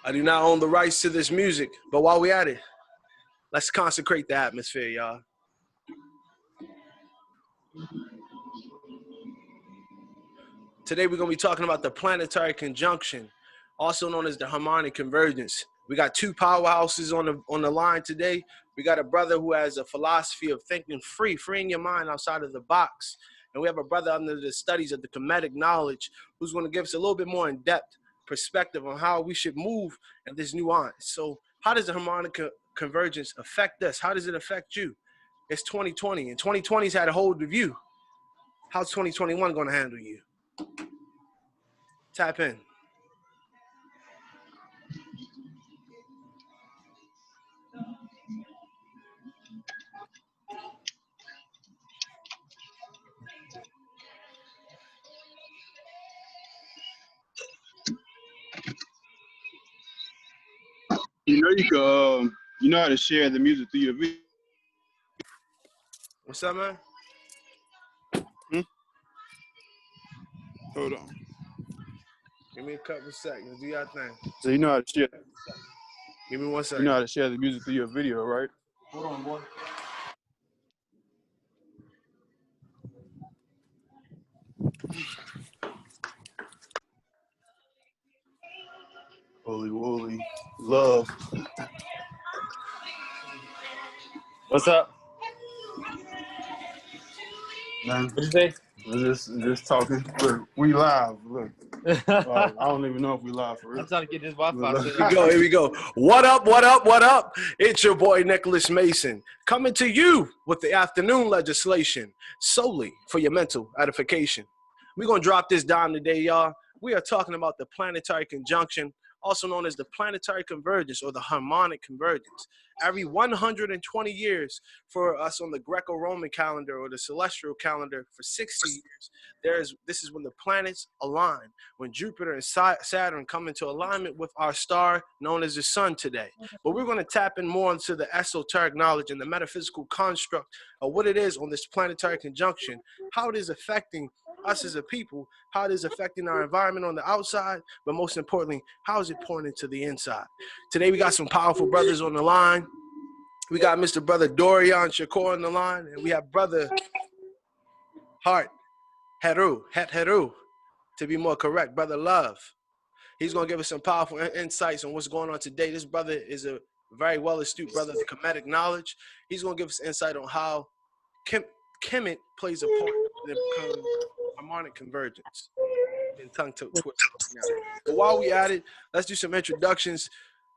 I do not own the rights to this music, but while we at it, let's consecrate the atmosphere, y'all. Today we're going to be talking about the Planetary Conjunction, also known as the Harmonic Convergence. We got two powerhouses on the line today. We got a brother who has a philosophy of thinking freeing your mind outside of the box. And we have a brother under the studies of the Kemetic knowledge who's going to give us a little bit more in-depth perspective on how we should move in this nuance. So how does the Harmonic Convergence affect us? How does it affect you? It's 2020, and 2020's had a hold of you. How's 2021 going to handle you? Tap in. You know you can, you know how to share the music through your video. What's up, man? Hold on. Give me a couple seconds. Do your thing. So you know how to share. Give me 1 second. You know how to share the music through your video, right? Hold on, boy. Holy woolly love. What's up? Man, What'd you say? we're just talking. Look, we live. Look, I don't even know if we live for real. I'm trying to get this Wi-Fi set up. Here we go. What up, what up, what up? It's your boy, Nicholas Mason, coming to you with the afternoon legislation solely for your mental edification. We're going to drop this down today, y'all. We are talking about the Planetary Conjunction, also known as the Planetary Convergence or the Harmonic Convergence. Every 120 years for us on the Greco-Roman calendar or the celestial calendar for 60 years, this is when the planets align, when Jupiter and Saturn come into alignment with our star known as the sun today. But we're going to tap in more into the esoteric knowledge and the metaphysical construct of what it is on this planetary conjunction, how it is affecting us as a people, how it is affecting our environment on the outside, but most importantly, how is it pouring into the inside. Today we got some powerful brothers on the line. We got Mr. Brother Dorian Shakur on the line, and we have Brother Heru, to be more correct, Brother Love. He's going to give us some powerful insights on what's going on today. This brother is a very well-astute brother of the Kemetic knowledge. He's going to give us insight on how Kemet plays a part in the harmonic convergence. And tongue twist. But while we at it, let's do some introductions.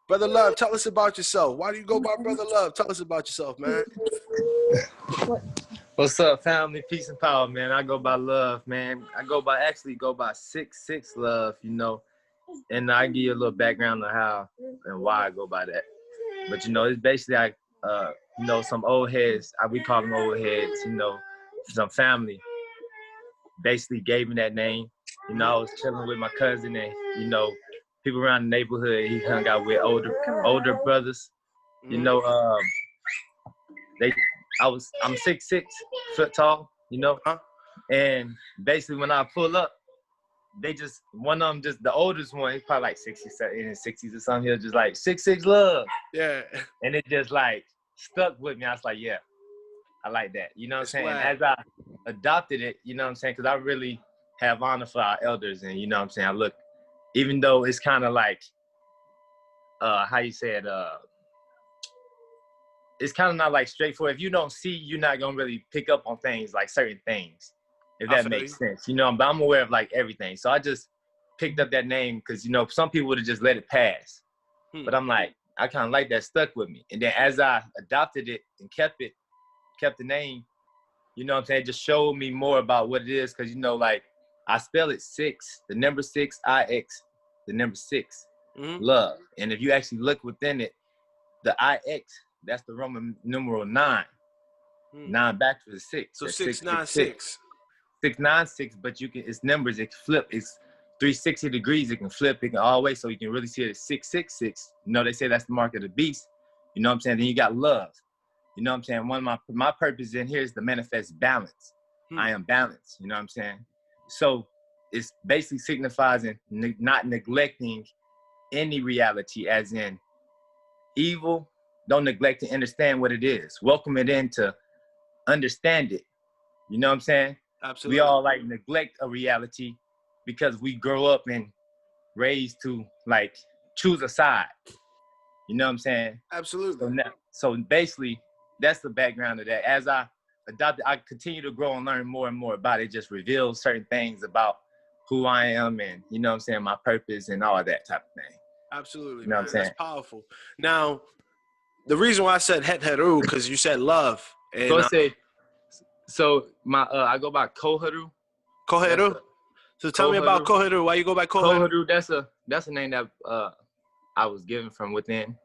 Brother Love, tell us about yourself. Why do you go by Brother Love? Tell us about yourself, man. What's up, family? Peace and power, man. I go by Love, man. I go by 66 Love, you know. And I give you a little background on how and why I go by that. But you know, it's basically you know, some old heads. We call them old heads. You know, some family basically gave me that name. You know, I was chilling with my cousin, and you know, people around the neighborhood. He hung out with older brothers. You know, I'm 6'6", foot tall. You know, and basically when I pull up, they just one of them, just the oldest one, he's probably like 67 in his 60s or something. He was just like 6'6" Love. Yeah. And it just like stuck with me. I was like, yeah, I like that. You know what I'm saying? As I adopted it, you know what I'm saying? Because I really have honor for our elders, and you know what I'm saying? I look, even though it's kind of like, how you say it, it's kind of not like straightforward. If you don't see, you're not gonna really pick up on things, like certain things, if that makes sense. You know, but I'm aware of like everything. So I just picked up that name because, you know, some people would have just let it pass. But I'm like, I kind of like that, stuck with me. And then as I adopted it and kept the name, you know what I'm saying, it just showed me more about what it is. Because, you know, like, I spell it 6, the number 6, I-X, the number 6, love. And if you actually look within it, the I-X, that's the Roman numeral 9. 9 back to the 6. So 696. 696, but you can, it's numbers, it can flip. It's 360 degrees, it can flip, it can all the way, so you can really see it as 666. You know, they say that's the mark of the beast. You know what I'm saying? Then you got love. You know what I'm saying? One of my purpose in here is to manifest balance. I am balanced. You know what I'm saying? So it's basically signifies not neglecting any reality, as in evil. Don't neglect to understand what it is. Welcome it in to understand it. You know what I'm saying? Absolutely. We all like neglect a reality because we grow up and raised to like choose a side. You know what I'm saying? Absolutely. So basically, that's the background of that. As I adopted, I continue to grow and learn more and more about it. It just reveals certain things about who I am and, you know what I'm saying, my purpose and all that type of thing. Absolutely, You know man. what I'm saying? That's powerful. Now, the reason why I said het heru, because you said love. And I go by Koharu. Koheru. So tell me about Koheru. Why you go by Koheru? Koharu, that's a name that I was given from within.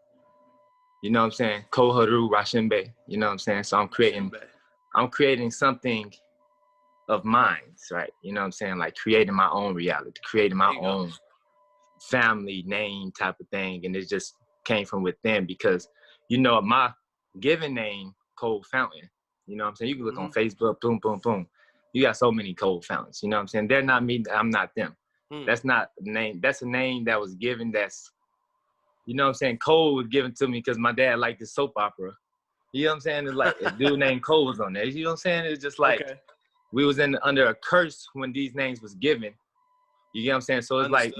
You know what I'm saying? Koharu Rashimbe. You know what I'm saying? So I'm creating something of mine, right? You know what I'm saying? Like creating my own reality, creating my own family name type of thing. And it just came from within because, you know, my given name, Cold Fountain, you know what I'm saying? You can look on Facebook, boom, boom, boom. You got so many cold fountains, you know what I'm saying? They're not me, I'm not them. That's not a name. That's a name that was given that's, you know what I'm saying? Cole was given to me because my dad liked the soap opera. You know what I'm saying? It's like a dude named Cole was on there. You know what I'm saying? It's just like we was under a curse when these names was given. You get what I'm saying? So it's like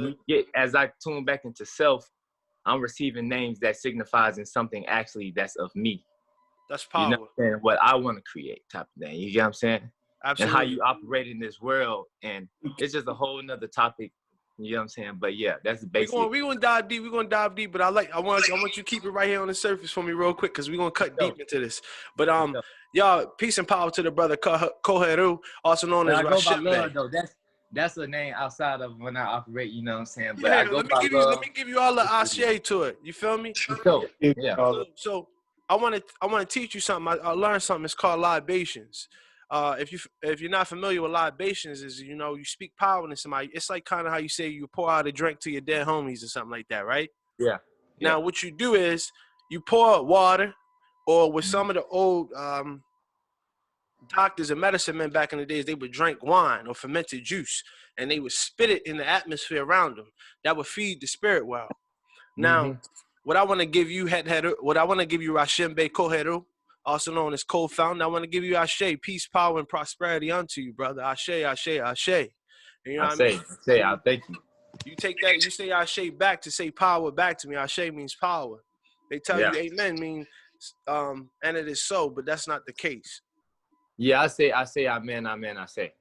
as I tune back into self, I'm receiving names that signifies in something actually that's of me. That's power. You know what I'm saying? What I want to create type of thing. You get what I'm saying? Absolutely. And how you operate in this world. And it's just a whole nother topic. You know what I'm saying? But yeah, that's basically. We're gonna dive deep. We're gonna dive deep. But I want you to keep it right here on the surface for me real quick because we're gonna cut deep into this. But y'all, peace and power to the brother Koheru, also known as Rashimbe. That's a name outside of when I operate, you know what I'm saying? But yeah, let me give you all the ashe to it. You feel me? Yeah. So I want to teach you something. I learned something. It's called libations. If you're not familiar with libations, is you speak power to somebody. It's like kind of how you say you pour out a drink to your dead homies or something like that, right? Yeah. Now what you do is you pour water, or with some of the old doctors and medicine men back in the days, they would drink wine or fermented juice, and they would spit it in the atmosphere around them. That would feed the spirit world. Now, what I want to give you, Rashimbe Koheru, also known as Cold Fountain, I want to give you Ashe, peace, power, and prosperity unto you, brother. Ashe, Ashe, Ashe. You know what I mean? I thank you. You take that, you say Ashe back to say power back to me. Ashe means power. They tell you amen means, and it is so, but that's not the case. Yeah, I say amen, amen, I say.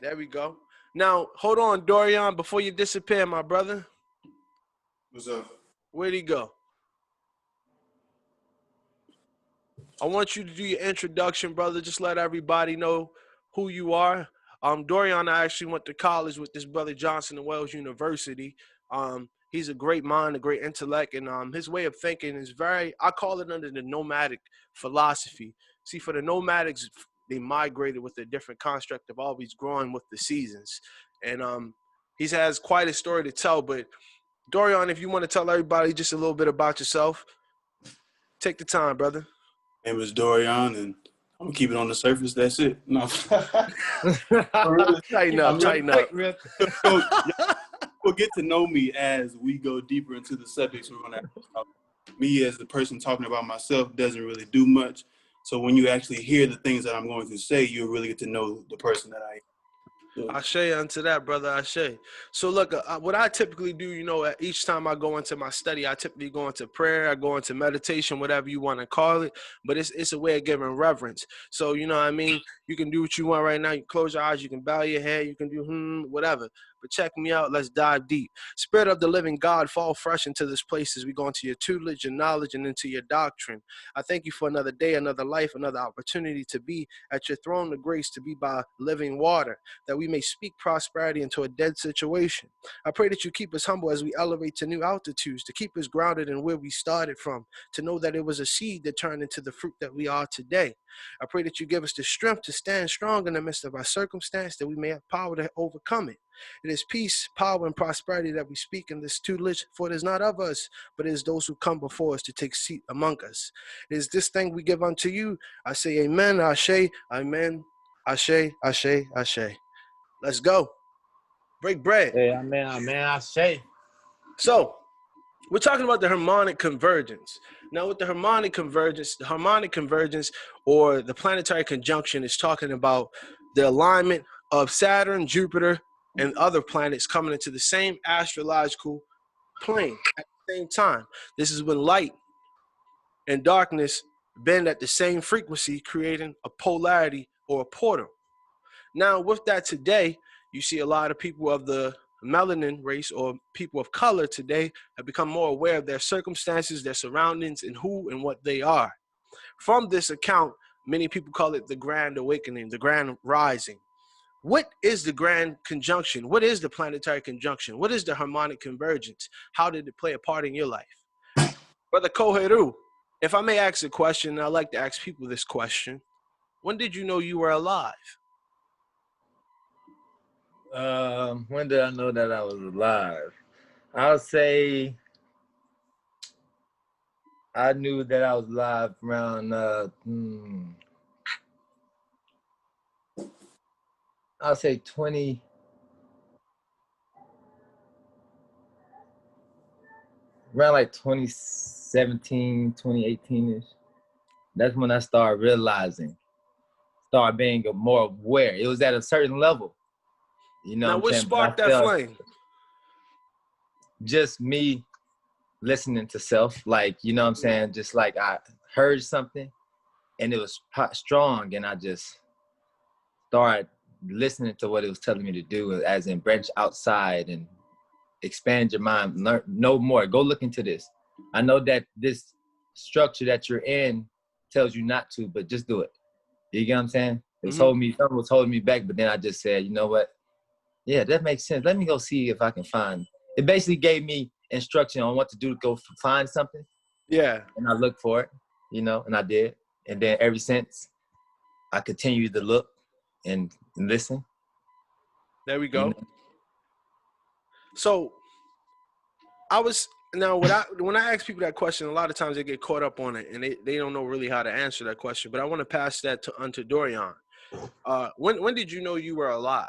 There we go. Now, hold on, Dorian, before you disappear, my brother. What's up? Where'd he go? I want you to do your introduction, brother. Just let everybody know who you are. Dorian, I actually went to college with this brother Johnson at Wells University. He's a great mind, a great intellect, and his way of thinking is I call it under the nomadic philosophy. See, for the nomadics, they migrated with a different construct of always growing with the seasons. And he has quite a story to tell. But Dorian, if you want to tell everybody just a little bit about yourself, take the time, brother. My name is Dorian, and I'm gonna keep it on the surface. That's it. No. Tighten up. We'll get to know me as we go deeper into the subjects we're gonna have. Me as the person talking about myself doesn't really do much. So when you actually hear the things that I'm going to say, you'll really get to know the person that I am. Ashe unto that, brother. Ashe. So look, what I typically do, each time I go into my study, I typically go into prayer, I go into meditation, whatever you want to call it. But it's a way of giving reverence. So, you know what I mean? You can do what you want right now. You close your eyes, you can bow your head, you can do whatever. But check me out. Let's dive deep. Spirit of the living God, fall fresh into this place as we go into your tutelage, your knowledge, and into your doctrine. I thank you for another day, another life, another opportunity to be at your throne of grace, to be by living water, that we may speak prosperity into a dead situation. I pray that you keep us humble as we elevate to new altitudes, to keep us grounded in where we started from, to know that it was a seed that turned into the fruit that we are today. I pray that you give us the strength to stand strong in the midst of our circumstance, that we may have power to overcome it. It is peace, power, and prosperity that we speak in this tutelage, for it is not of us, but it is those who come before us to take seat among us. It is this thing we give unto you. I say amen, Ashe, amen, Ashe, Ashe, Ashe. Let's go. Break bread. Hey, amen, Ashe. So, We're talking about the harmonic convergence. Now, with the harmonic convergence or the planetary conjunction is talking about the alignment of Saturn, Jupiter, and other planets coming into the same astrological plane at the same time. This is when light and darkness bend at the same frequency, creating a polarity or a portal. Now, with that today, you see a lot of people of the melanin race or people of color today have become more aware of their circumstances, their surroundings, and who and what they are. From this account, many people call it the grand awakening, the grand rising. What is the grand conjunction? What is the planetary conjunction? What is the harmonic convergence? How did it play a part in your life? Brother Koheru, if I may ask a question, I like to ask people this question. When did you know you were alive? When did I know that I was alive? I'll say I knew that I was alive around I'll say 20 around like 2017, 2018-ish. That's when I started realizing, started being more aware. It was at a certain level. You know Now, what what I'm saying? But sparked I that felt flame? just me listening to self, like, you know what I'm saying? Just like I heard something and it was strong, and I just started listening to what it was telling me to do, as in branch outside and expand your mind, learn, know more, go look into this. I know that this structure that you're in tells you not to, but just do it. You get what I'm saying? It was something was holding me back, but then I just said, you know what? Yeah, that makes sense. Let me go see if I can find. It basically gave me instruction on what to do to go find something. Yeah. And I looked for it, you know, and I did. And then ever since, I continued to look and listen. There we go. You know? So when I ask people that question, a lot of times they get caught up on it and they don't know really how to answer that question. But I want to pass that to Dorian. When did you know you were alive?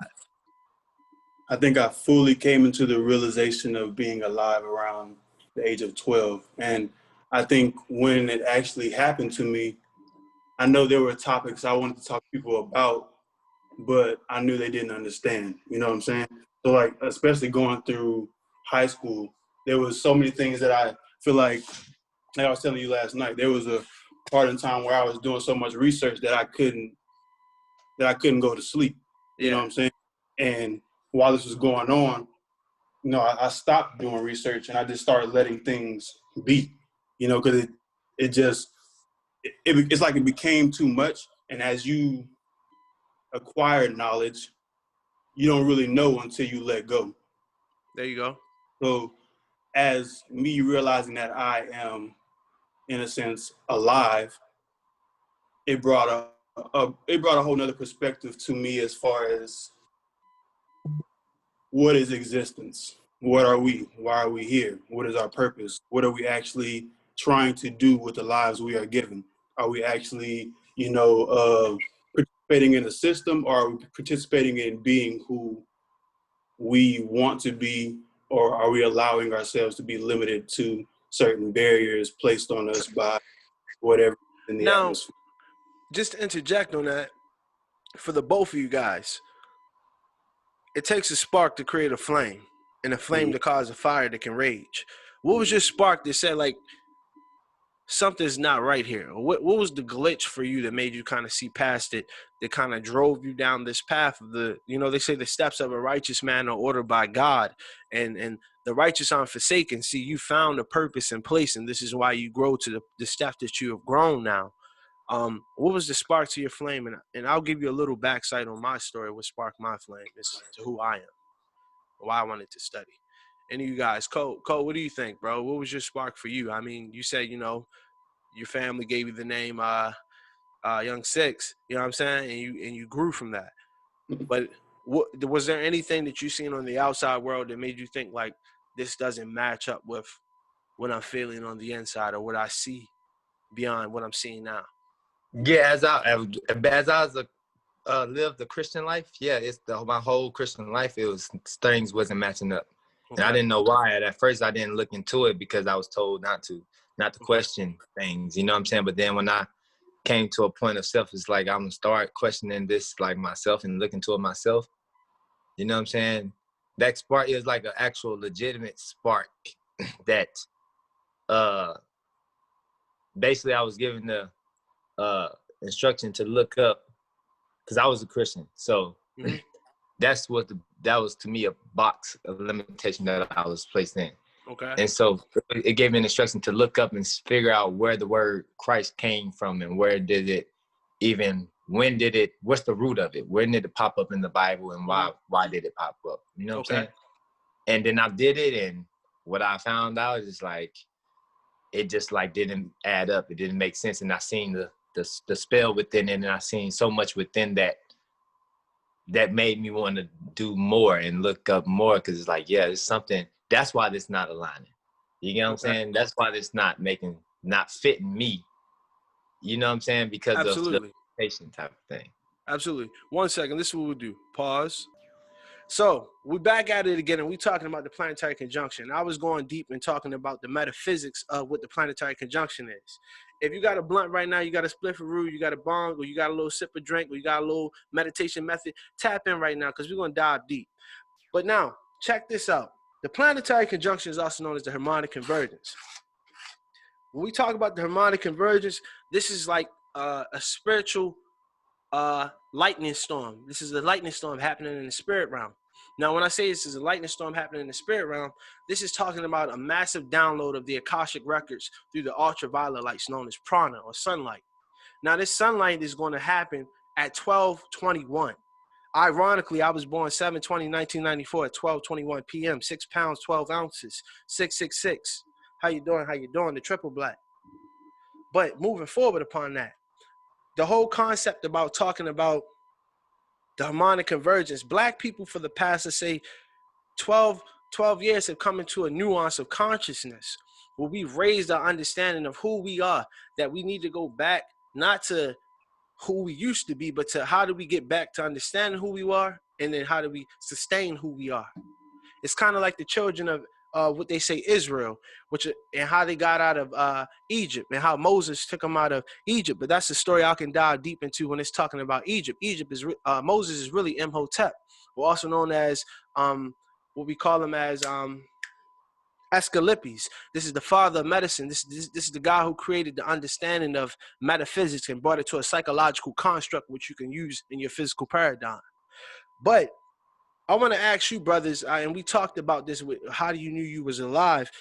I think I fully came into the realization of being alive around the age of 12. And I think when it actually happened to me, I know there were topics I wanted to talk to people about, but I knew they didn't understand. You know what I'm saying? So like, especially going through high school, there was so many things that I feel like I was telling you last night, there was a part in time where I was doing so much research that I couldn't go to sleep. You know what I'm saying? And while this was going on, you know, I stopped doing research and I just started letting things be, you know, because it's like it became too much. And as you acquire knowledge, you don't really know until you let go. There you go. So as me realizing that I am, in a sense, alive, it brought a whole nother perspective to me as far as what is existence? What are we? Why are we here? What is our purpose? What are we actually trying to do with the lives we are given? Are we actually, participating in a system, or are we participating in being who we want to be, or are we allowing ourselves to be limited to certain barriers placed on us by whatever in the atmosphere? Just to interject on that, for the both of you guys, it takes a spark to create a flame, and a flame to cause a fire that can rage. What was your spark that said, like, something's not right here? What was the glitch for you that made you kind of see past it, that kind of drove you down this path of they say the steps of a righteous man are ordered by God, and the righteous aren't forsaken. See, you found a purpose and place, and this is why you grow to the step that you have grown now. What was the spark to your flame? And I'll give you a little backside on my story. What sparked my flame is to who I am, why I wanted to study. Any of you guys, Cole, what do you think, bro? What was your spark for you? I mean, you said, your family gave you the name Young Six, you know what I'm saying? And you grew from that. But was there anything that you seen on the outside world that made you think, like, this doesn't match up with what I'm feeling on the inside or what I see beyond what I'm seeing now? Yeah, as I lived the Christian life, yeah, my whole Christian life, things wasn't matching up. And I didn't know why. At first, I didn't look into it because I was told not to question things. You know what I'm saying? But then when I came to a point of self, it's like I'm gonna start questioning this, like myself, and looking to it myself. You know what I'm saying? That spark is like an actual legitimate spark that basically I was given the instruction to look up, because I was a Christian. So that was to me a box of limitation that I was placed in. Okay. And so it gave me an instruction to look up and figure out where the word Christ came from, and where did it even, what's the root of it? When did it pop up in the Bible, and why did it pop up? You know what I'm saying? And then I did it, and what I found out is like, it just like didn't add up. It didn't make sense. And I seen the spell within it, and I seen so much within that made me want to do more and look up more, because it's like, yeah, it's something. That's why this not aligning. You get what I'm saying? That's why this not fitting me. You know what I'm saying? Because of the patient type of thing. Absolutely. 1 second. This is what we'll do. Pause. So we're back at it again, and we're talking about the planetary conjunction. I was going deep and talking about the metaphysics of what the planetary conjunction is. If you got a blunt right now, you got a spliff-a-roo, you got a bong, or you got a little sip of drink, or you got a little meditation method, tap in right now, because we're going to dive deep. But now, check this out. The planetary conjunction is also known as the harmonic convergence. When we talk about the harmonic convergence, this is like a spiritual lightning storm. This is a lightning storm happening in the spirit realm. Now, when I say this is a lightning storm happening in the spirit realm, this is talking about a massive download of the Akashic records through the ultraviolet lights known as prana, or sunlight. Now, this sunlight is going to happen at 12:21. Ironically, I was born 7/20/1994 at 12:21 p.m. 6 pounds 12 ounces, 666. How you doing? How you doing? The triple black. But moving forward upon that, the whole concept about talking about the harmonic convergence, black people for the past, let's say, 12 years have come into a nuance of consciousness where we've raised our understanding of who we are, that we need to go back not to who we used to be, but to how do we get back to understanding who we are, and then how do we sustain who we are. It's kind of like the children of what they say Israel, and how they got out of Egypt, and how Moses took them out of Egypt. But that's the story I can dive deep into when it's talking about Egypt. Moses is really Imhotep, also known as what we call him as Asclepius. This is the father of medicine. This is the guy who created the understanding of metaphysics and brought it to a psychological construct which you can use in your physical paradigm. But I want to ask you, brothers, and we talked about this with how do you knew you was alive.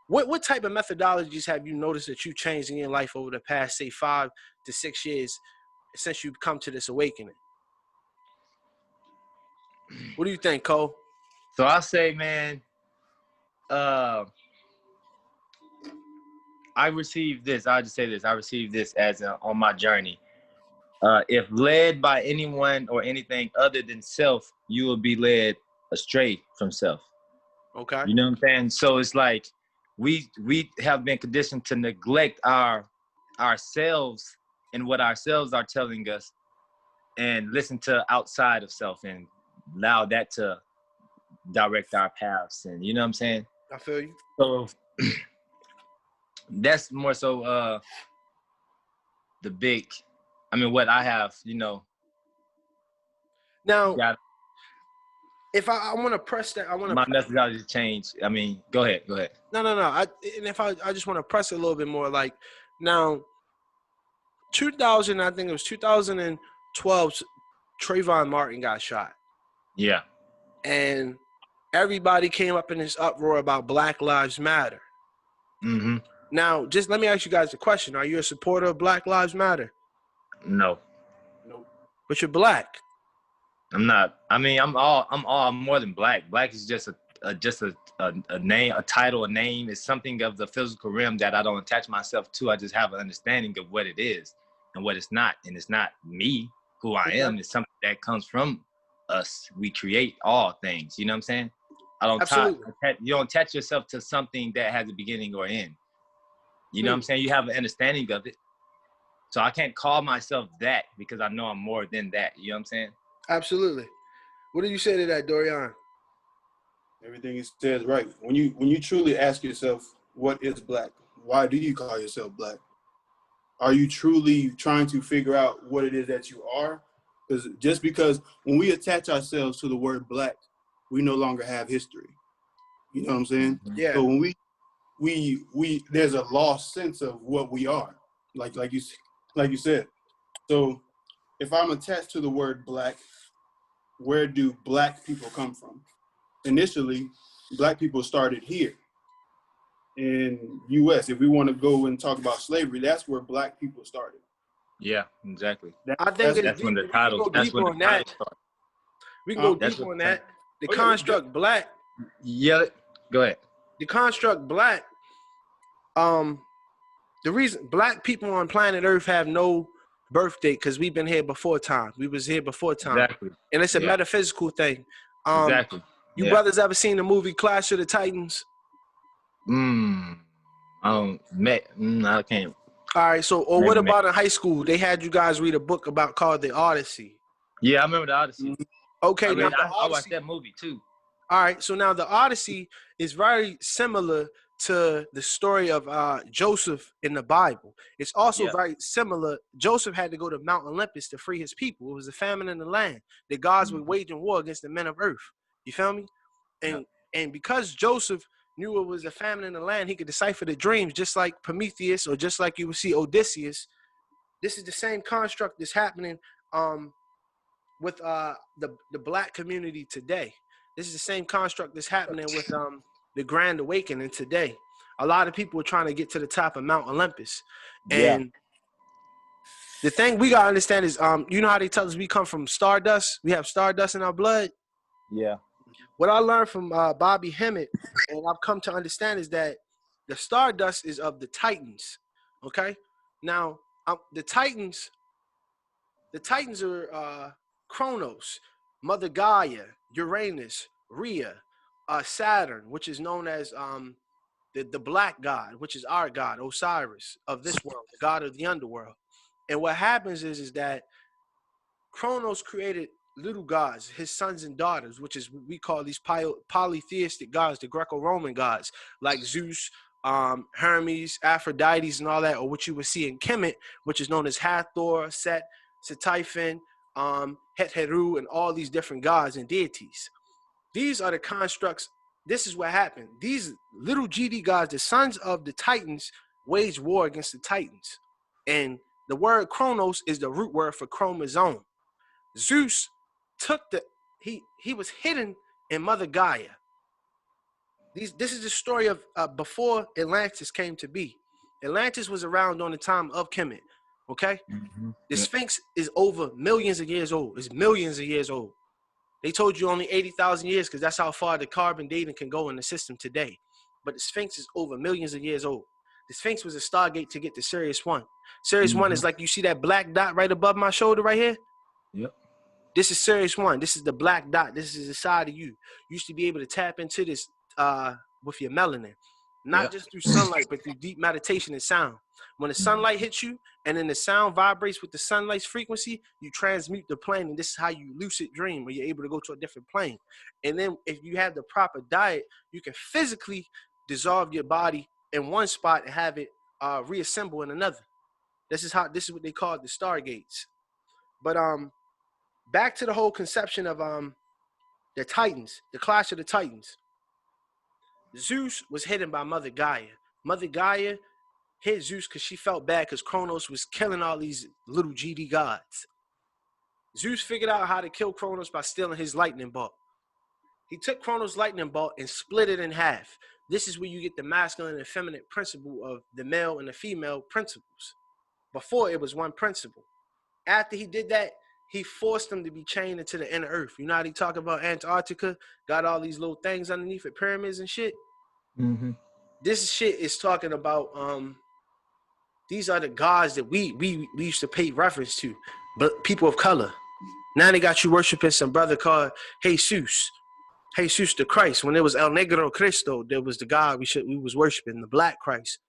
What type of methodologies have you noticed that you changed in your life over the past, say, 5 to 6 years since you've come to this awakening? What do you think, Cole? So I say, man, I received this. I'll just say this. I received this as on my journey. If led by anyone or anything other than self, you will be led astray from self. Okay. You know what I'm saying? So it's like we have been conditioned to neglect ourselves and what ourselves are telling us, and listen to outside of self and allow that to direct our paths. And you know what I'm saying? I feel you. So that's more so the big, what I have, Now, if I want to press that, my methodology change. Go ahead. No. I just want to press it a little bit more. Like now, 2000, I think it was 2012, Trayvon Martin got shot. Yeah. And everybody came up in this uproar about Black Lives Matter. Mm-hmm. Now, just let me ask you guys a question. Are you a supporter of Black Lives Matter? No. But you're black. I'm not. I'm more than black. Black is just a name, a title, a name. It's something of the physical realm that I don't attach myself to. I just have an understanding of what it is and what it's not. And it's not me, who I am. It's something that comes from us. We create all things. You know what I'm saying? You don't attach yourself to something that has a beginning or end. You know what I'm saying? You have an understanding of it. So I can't call myself that because I know I'm more than that. You know what I'm saying? Absolutely. What do you say to that, Dorian? Everything he says right. When you truly ask yourself, what is black? Why do you call yourself black? Are you truly trying to figure out what it is that you are? Because when we attach ourselves to the word black, we no longer have history. You know what I'm saying? Yeah. So when we there's a lost sense of what we are, like you said. So if I'm attached to the word black, where do black people come from? Initially, black people started here in U.S. If we want to go and talk about slavery, that's where black people started. Yeah, exactly. I think it's That's when deep. the We can titles. go That's deeper when the on titles that. start. We can go That's deeper what on the that. The Oh, yeah, construct black. Yeah, go ahead. The construct black. The reason black people on planet Earth have no birth date because we've been here before time. We was here before time, Exactly. and it's a Yeah. metaphysical thing. Exactly. You Yeah. brothers ever seen the movie Clash of the Titans? I can't. All right, so or what Maybe. about in high school? They had you guys read a book about called the Odyssey. Yeah, I remember the Odyssey. Okay, now the I watched Odyssey. that movie too. All right, so now the Odyssey is very similar to the story of Joseph in the Bible. It's also very similar. Joseph had to go to Mount Olympus to free his people. It was a famine in the land. The gods were waging war against the men of earth. You feel me? And because Joseph knew it was a famine in the land, he could decipher the dreams just like Prometheus or just like you would see Odysseus. This is the same construct that's happening with the black community today. This is the same construct that's happening with the Grand Awakening today. A lot of people are trying to get to the top of Mount Olympus, and the thing we gotta understand is, you know how they tell us we come from stardust. We have stardust in our blood. Yeah. What I learned from Bobby Hemmett, and I've come to understand, is that the stardust is of the Titans. Okay, now the Titans are Kronos, Mother Gaia, Uranus, Rhea, Saturn, which is known as the black god, which is our god, Osiris of this world, the god of the underworld. And what happens is that Kronos created little gods, his sons and daughters, which is what we call these polytheistic gods, the Greco-Roman gods, like Zeus, Hermes, Aphrodite, and all that, or what you would see in Kemet, which is known as Hathor, Set, Setiphon, Hetheru, and all these different gods and deities. These are the constructs. This is what happened. These little GD gods, the sons of the Titans, waged war against the Titans. And the word Kronos is the root word for chromosome. Zeus took he was hidden in Mother Gaia. This is the story of before Atlantis came to be. Atlantis was around during the time of Kemet. Okay, the Sphinx is over millions of years old. It's millions of years old. They told you only 80,000 years because that's how far the carbon dating can go in the system today. But the Sphinx is over millions of years old. The Sphinx was a stargate to get to Sirius 1. Sirius 1 is like, you see that black dot right above my shoulder right here? Yep. This is Sirius 1. This is the black dot. This is the side of you. You used to be able to tap into this with your melanin. Not just through sunlight, but through deep meditation and sound. When the sunlight hits you and then the sound vibrates with the sunlight's frequency, you transmute the plane, and this is how you lucid dream, where you're able to go to a different plane. And then if you have the proper diet, you can physically dissolve your body in one spot and have it reassemble in another. This is what they call the stargates. But back to the whole conception of the Titans, the Clash of the Titans. Zeus was hidden by Mother Gaia. Mother Gaia hit Zeus because she felt bad because Kronos was killing all these little GD gods. Zeus figured out how to kill Kronos by stealing his lightning bolt. He took Kronos' lightning bolt and split it in half. This is where you get the masculine and feminine principle of the male and the female principles. Before, it was one principle. After he did that, he forced them to be chained into the inner earth. You know how they talk about Antarctica, got all these little things underneath it, pyramids and shit? This shit is talking about these are the gods that we used to pay reference to, but people of color. Now they got you worshiping some brother called Jesus the Christ. When it was El Negro Cristo, there was the God we was worshiping, the Black Christ.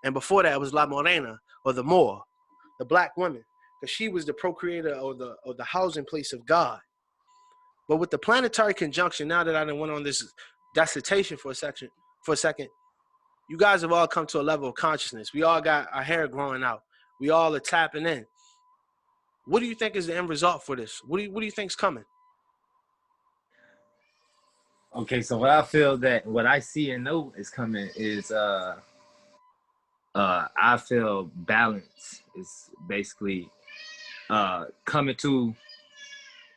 And before that, it was La Morena, or the Moor, the black woman, because she was the procreator or the housing place of God. But with the planetary conjunction, now that I done went on this dissertation for a second. You guys have all come to a level of consciousness. We all got our hair growing out. We all are tapping in. What do you think is the end result for this? What do you think's coming? Okay, so what I see and know is coming is I feel balance is basically coming to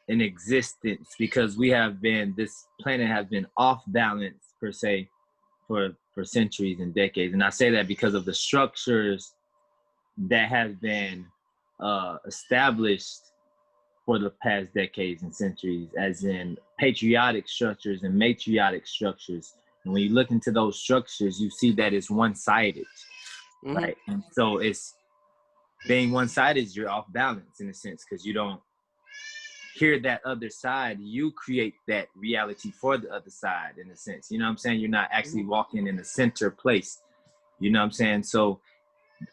an existence, because this planet has been off balance per se for centuries and decades. And I say that because of the structures that have been established for the past decades and centuries, as in patriotic structures and matriotic structures. And when you look into those structures, you see that it's one-sided, right? And so it's being one-sided, you're off balance in a sense, because you don't hear that other side. You create that reality for the other side in a sense. You know what I'm saying? You're not actually walking in the center place. You know what I'm saying? So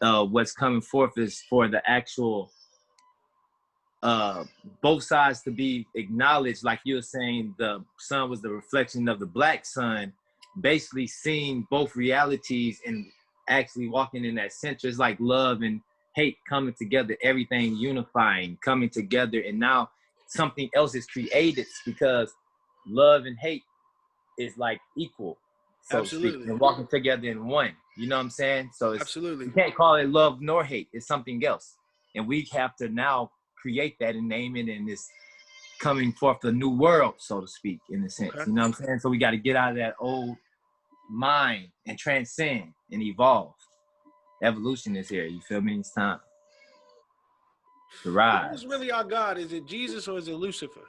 what's coming forth is for the actual both sides to be acknowledged. Like you were saying, the sun was the reflection of the black sun, basically seeing both realities and actually walking in that center. It's like love and hate coming together, everything unifying, coming together, and now something else is created, because love and hate is like equal, so Absolutely. to speak, and walking together in one. You know what I'm saying? So it's, absolutely, you can't call it love nor hate. It's something else, and we have to now create that and name it, and it's coming forth a new world, so to speak, in a sense. Okay. You know what I'm saying? So we got to get out of that old mind and transcend and evolve. Evolution is here. You feel me? It's time to rise. Who's really our God? Is it Jesus or is it Lucifer?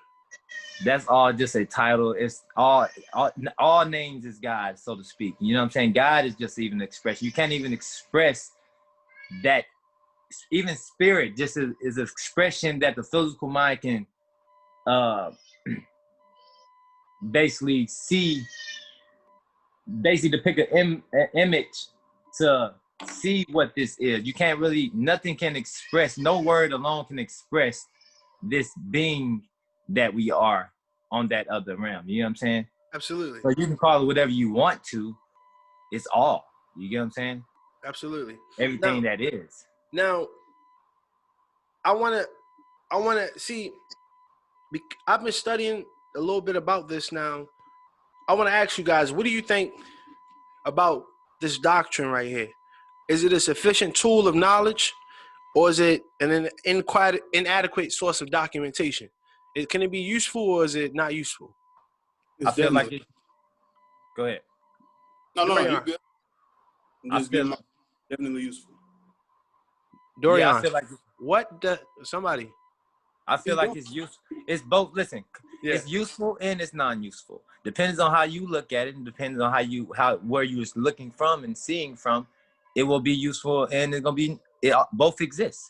That's all just a title. It's all names is God, so to speak. You know what I'm saying? God is just even an expression. You can't even express that. Even spirit just is an expression that the physical mind can basically see, basically depict an image to see what this is. You can't really, nothing can express, no word alone can express this being that we are on that other realm. You know what I'm saying? Absolutely. So you can call it whatever you want to. It's all. You get what I'm saying? Absolutely. Everything now, that is. Now, I wanna see. I've been studying a little bit about this now. I want to ask you guys, what do you think about this doctrine right here? Is it a sufficient tool of knowledge, or is it an inadequate source of documentation? Can it be useful, or is it not useful? It's I feel like definitely. Go ahead. No, Dorian. you're good. I'm just giving definitely useful. Dorian, Yeah, I feel like somebody. I feel like it's useful. It's both. Listen, it's useful and it's non-useful. Depends on how you look at it, and depends on where you're looking from and seeing from. It will be useful, and it's gonna be. Both exist.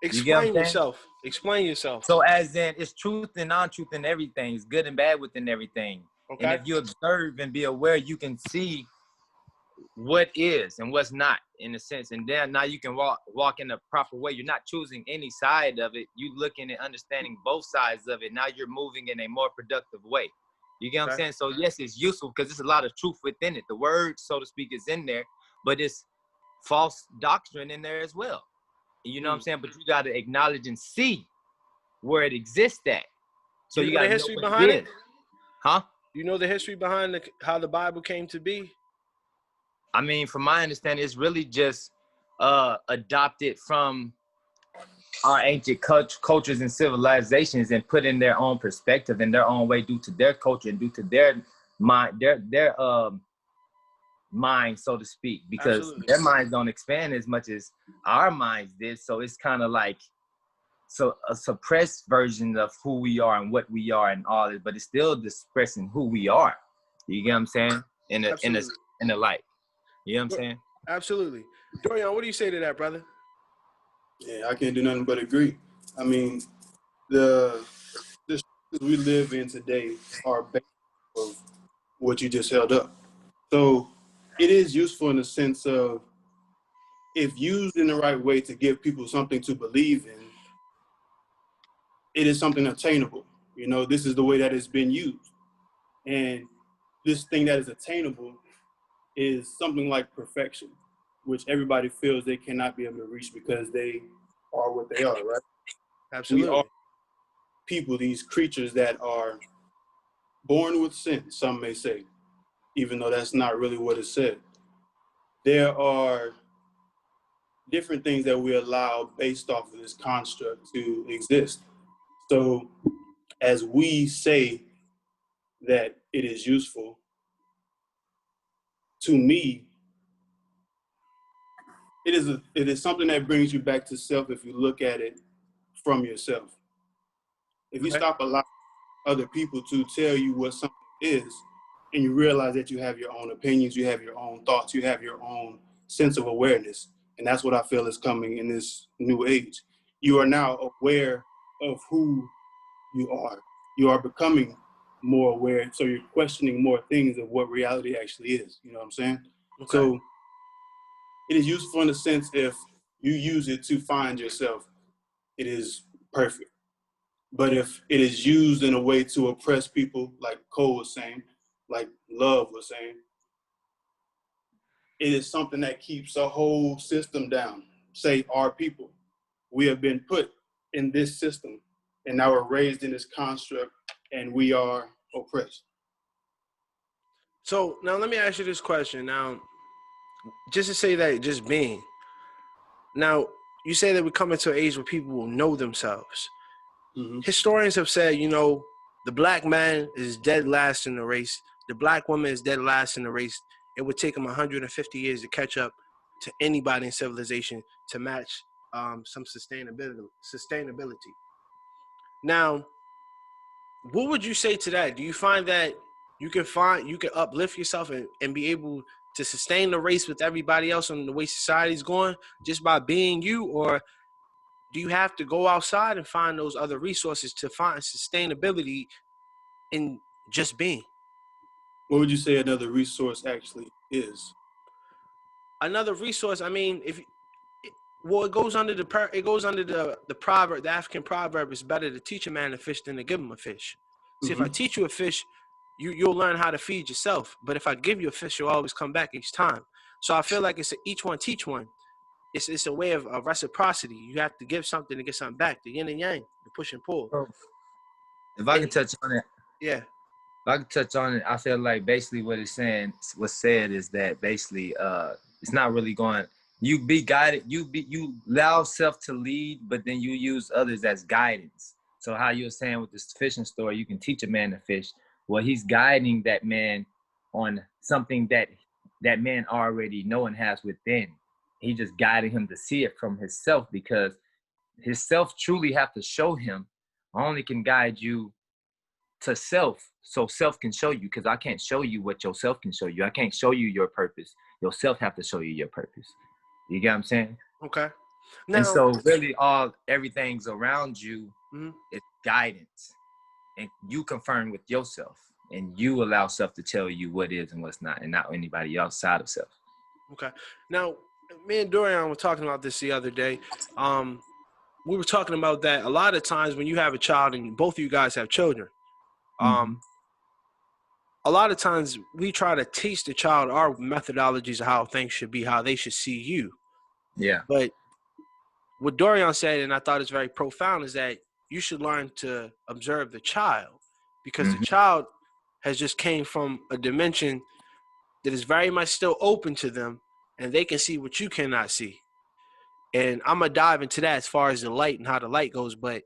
Explain yourself. Explain yourself. So as in, it's truth and non-truth in everything. It's good and bad within everything. Okay. And if you observe and be aware, you can see what is and what's not, in a sense. And then now you can walk in the proper way. You're not choosing any side of it. You looking and understanding both sides of it. Now you're moving in a more productive way. You get what I'm saying? So yes, it's useful because there's a lot of truth within it. The word, so to speak, is in there, but it's false doctrine in there as well. You know what I'm saying? But you got to acknowledge and see where it exists at. So you got the history behind it? Huh? You know the history behind how the Bible came to be? I mean, from my understanding, it's really just adopted from our ancient cultures and civilizations and put in their own perspective in their own way due to their culture and due to their mind, their mind, so to speak, because their minds don't expand as much as our minds did. So it's kind of like a suppressed version of who we are and what we are and all this, but it's still expressing who we are. You get what I'm saying? In the light. You know what I'm saying? Absolutely. Dorian, what do you say to that, brother? Yeah, I can't do nothing but agree. I mean, the we live in today are based of what you just held up. So it is useful in the sense of, if used in the right way to give people something to believe in, it is something attainable. You know, this is the way that it's been used. And this thing that is attainable is something like perfection, which everybody feels they cannot be able to reach because they are what they are, right? Absolutely. We are people, these creatures that are born with sin, some may say, even though that's not really what is said. There are different things that we allow based off of this construct to exist. So as we say that it is useful, to me, it is something that brings you back to self if you look at it from yourself. If you stop allowing other people to tell you what something is, and you realize that you have your own opinions, you have your own thoughts, you have your own sense of awareness. And that's what I feel is coming in this new age. You are now aware of who you are. You are becoming more aware. So you're questioning more things of what reality actually is. You know what I'm saying? Okay. So it is useful in a sense if you use it to find yourself, it is perfect. But if it is used in a way to oppress people, like Cole was saying, like Love was saying, it is something that keeps a whole system down. Say our people, we have been put in this system and now we're raised in this construct and we are oppressed. So now let me ask you this question. Now, just to say that just being. Now, you say that we come into an age where people will know themselves. Mm-hmm. Historians have said, you know, the black man is dead last in the race. The black woman is dead last in the race. It would take them 150 years to catch up to anybody in civilization to match some sustainability. Now, what would you say to that? Do you find that you can uplift yourself and be able to sustain the race with everybody else on the way society's going just by being you, or do you have to go outside and find those other resources to find sustainability in just being? What would you say another resource actually is? Another resource, I mean, it goes under the proverb, the African proverb, it's better to teach a man to fish than to give him a fish. See, if I teach you a fish, you'll learn how to feed yourself. But if I give you a fish, you'll always come back each time. So I feel like it's each one teach one. It's a way of reciprocity. You have to give something to get something back. The yin and yang, the push and pull. If I can touch on it, yeah. If I can touch on it, I feel like basically what's said is that basically it's not really going. You be guided. You allow self to lead, but then you use others as guidance. So how you were saying with this fishing story, you can teach a man to fish. Well, he's guiding that man on something that that man already know and has within. He just guiding him to see it from himself, because his self truly have to show him. I only can guide you to self, so self can show you, because I can't show you what yourself can show you. I can't show you your purpose. Yourself have to show you your purpose. You get what I'm saying? Okay. Now, and so really everything's around you is guidance. And you confirm with yourself, and you allow self to tell you what is and what's not, and not anybody outside of self. Okay. Now, me and Dorian were talking about this the other day. We were talking about that a lot of times when you have a child and both of you guys have children, a lot of times we try to teach the child our methodologies of how things should be, how they should see you. Yeah. But what Dorian said, and I thought is very profound, is that you should learn to observe the child, because the child has just came from a dimension that is very much still open to them, and they can see what you cannot see. And I'm going to dive into that as far as the light and how the light goes. But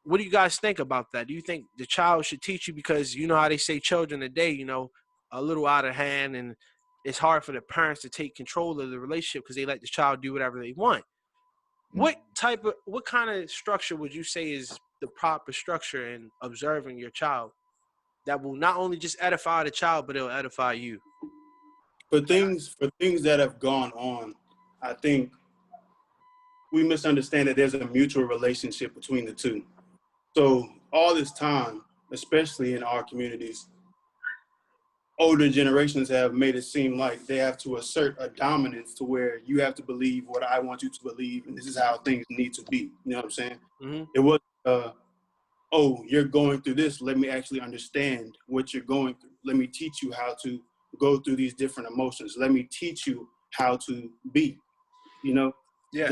what do you guys think about that? Do you think the child should teach you? Because you know how they say children today, you know, a little out of hand, and it's hard for the parents to take control of the relationship because they let the child do whatever they want. What kind of structure would you say is the proper structure in observing your child that will not only just edify the child, but it'll edify you? For things that have gone on, I think we misunderstand that there's a mutual relationship between the two. So all this time, especially in our communities, older generations have made it seem like they have to assert a dominance to where you have to believe what I want you to believe, and this is how things need to be. You know what I'm saying? It was, oh, you're going through this. Let me actually understand what you're going through. Let me teach you how to go through these different emotions. Let me teach you how to be. You know, Yeah.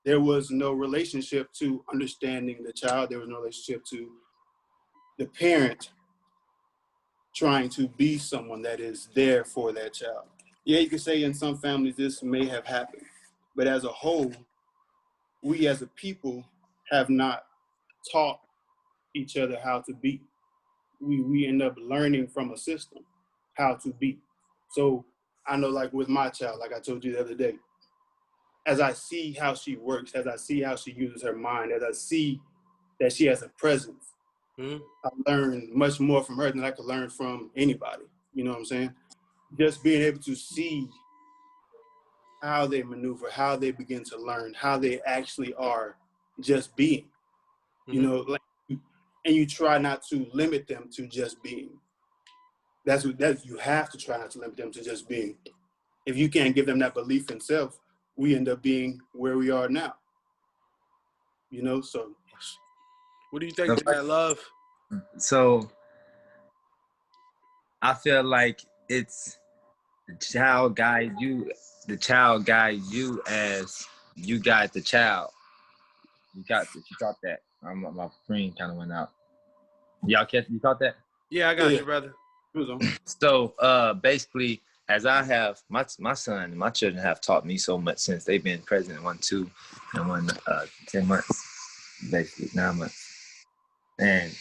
there was no relationship to understanding the child. There was no relationship to the parent trying to be someone that is there for that child. Yeah, you could say in some families this may have happened, but as a whole, we as a people have not taught each other how to be. We end up learning from a system how to be. So I know, like with my child, like I told you the other day, as I see how she works, as I see how she uses her mind, as I see that she has a presence, I learn much more from her than I could learn from anybody. You know what I'm saying? Just being able to see how they maneuver, how they begin to learn, how they actually are just being, you know, like, and you try not to limit them to just being. That's you have to try not to limit them to just being. If you can't give them that belief in self, we end up being where we are now. You know, so what do you think of that, Love? So I feel like it's the child guides you as you guide the child. You caught that. My screen kind of went out. You caught that? Yeah, I got you, brother. So basically, as I have my son and my children have taught me so much since they've been present, 1, 2, and 1 10 months, basically 9 months. And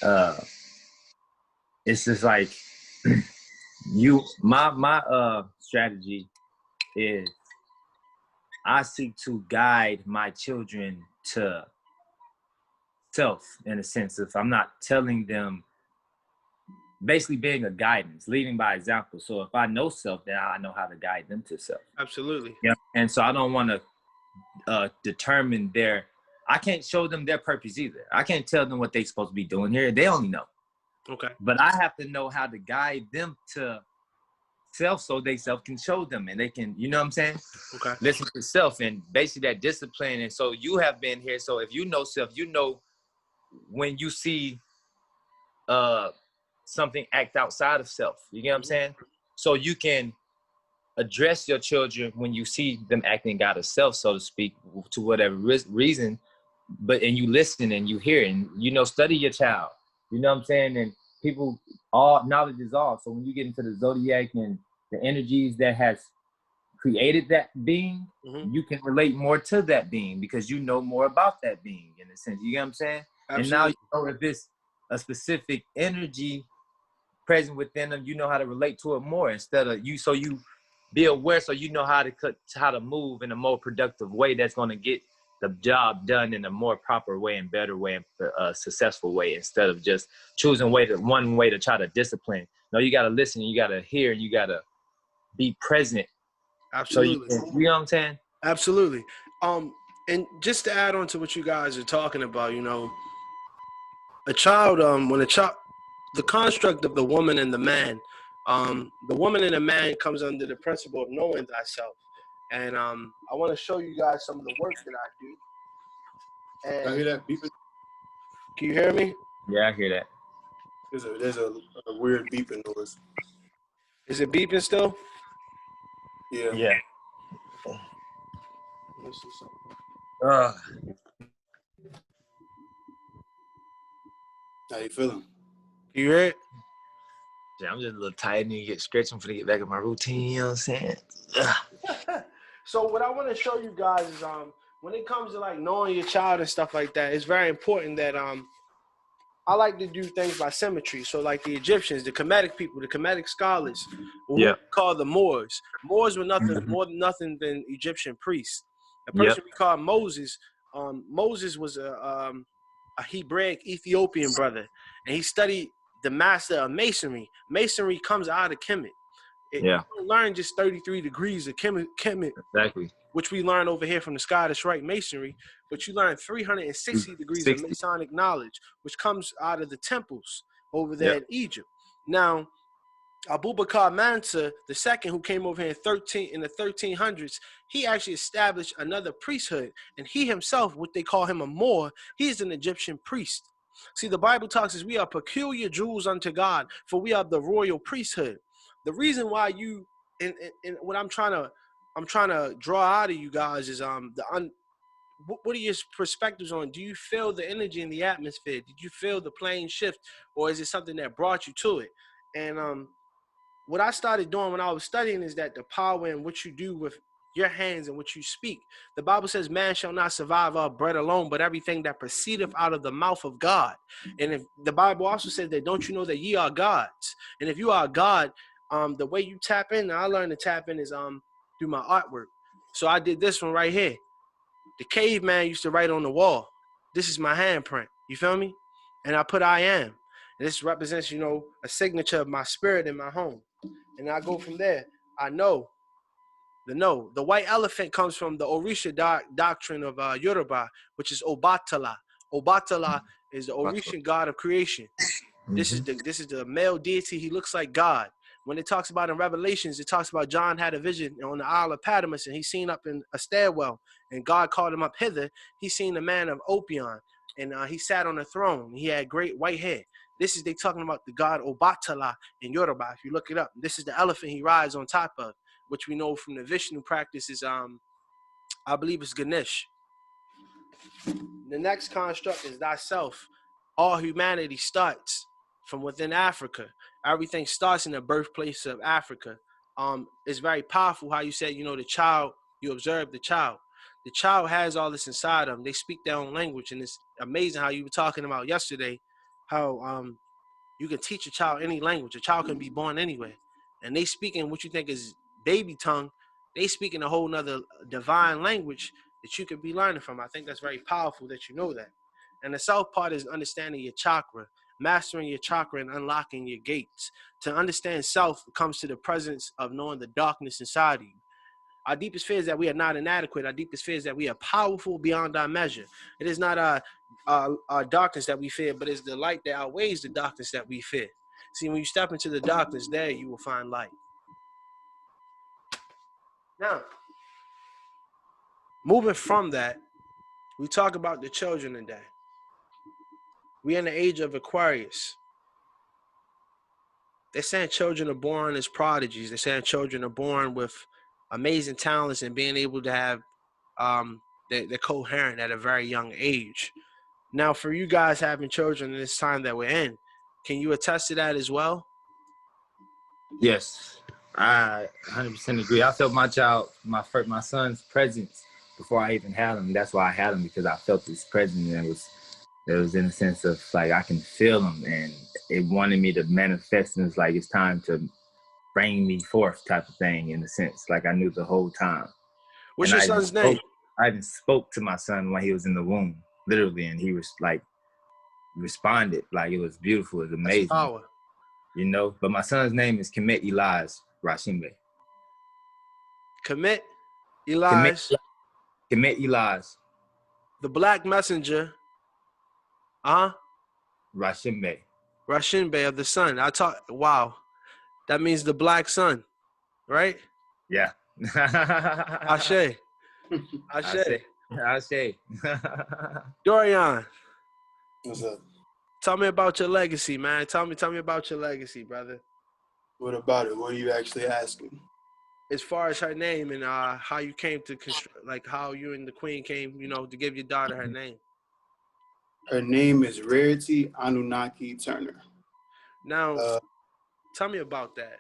it's just like my strategy is I seek to guide my children to self, in a sense. If I'm not telling them, basically being a guidance, leading by example. So if I know self, then I know how to guide them to self. Absolutely. Yeah. And so I don't want to determine I can't show them their purpose either. I can't tell them what they're supposed to be doing here. They only know. Okay. But I have to know how to guide them to self so they self can show them and they can, you know what I'm saying? Okay. Listen to self and basically that discipline. And so you have been here. So if you know self, you know when you see something act outside of self. You get what I'm saying? So you can address your children when you see them acting out of self, so to speak, to whatever reason. And you listen and you hear and, you know, study your child. You know what I'm saying? And people, all knowledge is all. So when you get into the zodiac and the energies that has created that being, you can relate more to that being because you know more about that being in a sense. You get what I'm saying? Absolutely. And now you know if it's a specific energy present within them, you know how to relate to it more instead of you. So you be aware, so you know how to move in a more productive way that's going to get the job done in a more proper way and better way and a successful way instead of just choosing one way to try to discipline. No, you got to listen, you got to hear, you got to be present. Absolutely. So you know what I'm saying? Absolutely. And just to add on to what you guys are talking about, you know, the construct of the woman and the man, the woman and the man comes under the principle of knowing thyself. And I want to show you guys some of the work that I do. And I hear that beeping. Can you hear me? Yeah, I hear that. There's a weird beeping noise. Is it beeping still? Yeah. Yeah. Let's see something. How you feeling? You hear it? Yeah, I'm just a little tired and get stretching for to get back in my routine, you know what I'm saying? So what I want to show you guys is when it comes to like knowing your child and stuff like that, it's very important that I like to do things by symmetry. So like the Egyptians, the Kemetic people, the Kemetic scholars, what we call the Moors. Moors were nothing more than nothing than Egyptian priests. The person we call Moses, Moses was a Hebraic Ethiopian brother, and he studied the master of masonry. Masonry comes out of Kemet. You don't learn just 33 degrees of Kemet, exactly, which we learn over here from the Scottish Rite Masonry, but you learn 360 degrees of Masonic knowledge, which comes out of the temples over there in Egypt. Now, Abu Bakr Mansa II, who came over here in the 1300s, he actually established another priesthood, and he himself, what they call him a Moor, he's an Egyptian priest. See, the Bible talks us, we are peculiar jewels unto God, for we are the royal priesthood. The reason why you, and what I'm trying to draw out of you guys is what are your perspectives on? Do you feel the energy in the atmosphere? Did you feel the plane shift, or is it something that brought you to it? And what I started doing when I was studying is that the power in what you do with your hands and what you speak. The Bible says, man shall not survive off bread alone, but everything that proceedeth out of the mouth of God. And if the Bible also says that, don't you know that ye are gods? And if you are God, the way you tap in, I learned to tap in is through my artwork. So I did this one right here. The caveman used to write on the wall. This is my handprint. You feel me? And I put I am. And this represents, you know, a signature of my spirit in my home. And I go from there. I know. The white elephant comes from the Orisha doctrine of Yoruba, which is Obatala. Obatala is the Orishan god of creation. This is the male deity. He looks like God. When it talks about in Revelations, it talks about John had a vision on the Isle of Patmos, and he seen up in a stairwell, and God called him up hither. He seen the man of Opion, and he sat on a throne. He had great white hair. They talking about the god Obatala in Yoruba. If you look it up, this is the elephant he rides on top of, which we know from the Vishnu practice is I believe it's Ganesh. The next construct is thyself. All humanity starts from within Africa. Everything starts in the birthplace of Africa. It's very powerful how you said, you know, the child, you observe the child. The child has all this inside them. They speak their own language, and it's amazing how you were talking about yesterday, how you can teach a child any language. A child can be born anywhere, and they speak in what you think is baby tongue. They speak in a whole nother divine language that you could be learning from. I think that's very powerful that you know that. And the self part is understanding your chakra, mastering your chakra and unlocking your gates. To understand self comes to the presence of knowing the darkness inside of you. Our deepest fear is that we are not inadequate. Our deepest fear is that we are powerful beyond our measure. It is not our darkness that we fear, but it's the light that outweighs the darkness that we fear. See, when you step into the darkness, there you will find light. Now, moving from that, we talk about the children today. We're in the age of Aquarius. They're saying children are born as prodigies. They're saying children are born with amazing talents and being able to have, they're coherent at a very young age. Now, for you guys having children in this time that we're in, can you attest to that as well? Yes, I 100% agree. I felt my son's presence before I even had him. That's why I had him, because I felt his presence, and it was in a sense of like I can feel him, and it wanted me to manifest, and it's like it's time to bring me forth type of thing, in a sense. Like I knew the whole time. What's And your son's name? I even spoke to my son when he was in the womb, literally, and he was like responded. Like it was beautiful, it was amazing. That's power. You know, but my son's name is Kemet Elias Rashimbe. Commit, Elias. Kemet Elias. The Black Messenger. Rashimbe. Rashimbe of the sun. Wow. That means the black sun, right? Yeah. Ashe. Dorian. What's up? Tell me about your legacy, man. Tell me about your legacy, brother. What about it? What are you actually asking? As far as her name and how you came to like how you and the queen came, you know, to give your daughter her name. Her name is Rarity Anunnaki Turner. Now, tell me about that.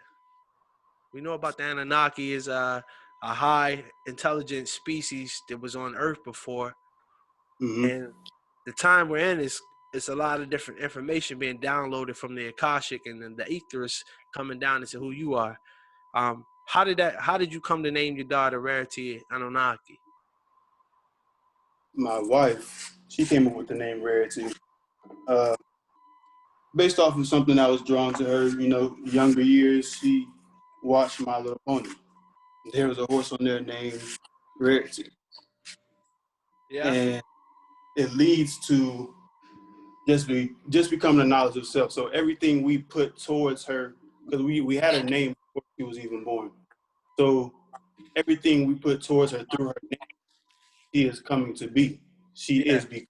We know about the Anunnaki is a high intelligent species that was on Earth before, and the time we're in is it's a lot of different information being downloaded from the Akashic, and then the ether is coming down into who you are. How did you come to name your daughter Rarity Anunnaki? My wife, she came up with the name Rarity, based off of something that was drawn to her. You know, younger years, she watched My Little Pony. There was a horse on there named Rarity. Yeah. And it leads to just becoming the knowledge of self. So everything we put towards her, because we had her name before she was even born. So everything we put towards her through her name, she is coming to be. She is becoming.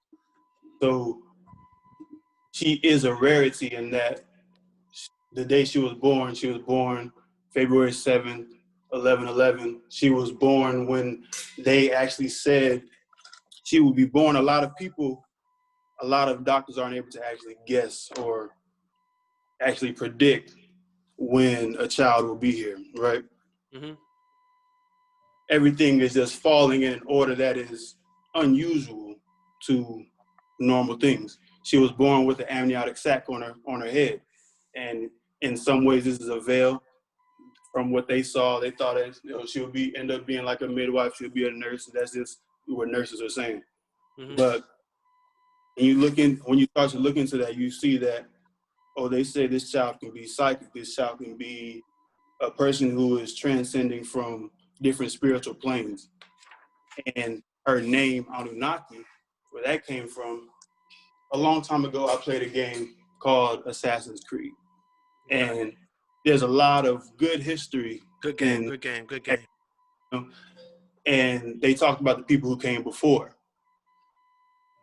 So she is a rarity in that the day she was born February 7th, 11/11. She was born when they actually said she would be born. A lot of doctors aren't able to actually guess or actually predict when a child will be here, right? Mm-hmm. Everything is just falling in an order that is unusual to normal things. She was born with an amniotic sac on her head, and in some ways, this is a veil. From what they saw, they thought she would end up being like a midwife. She'll be a nurse. That's just what nurses are saying. Mm-hmm. But when you start to look into that, you see that, oh, they say this child can be psychic. This child can be a person who is transcending from different spiritual planes. And her name, Anunnaki, where that came from, a long time ago, I played a game called Assassin's Creed. And there's a lot of good history. Good game. And they talked about the people who came before.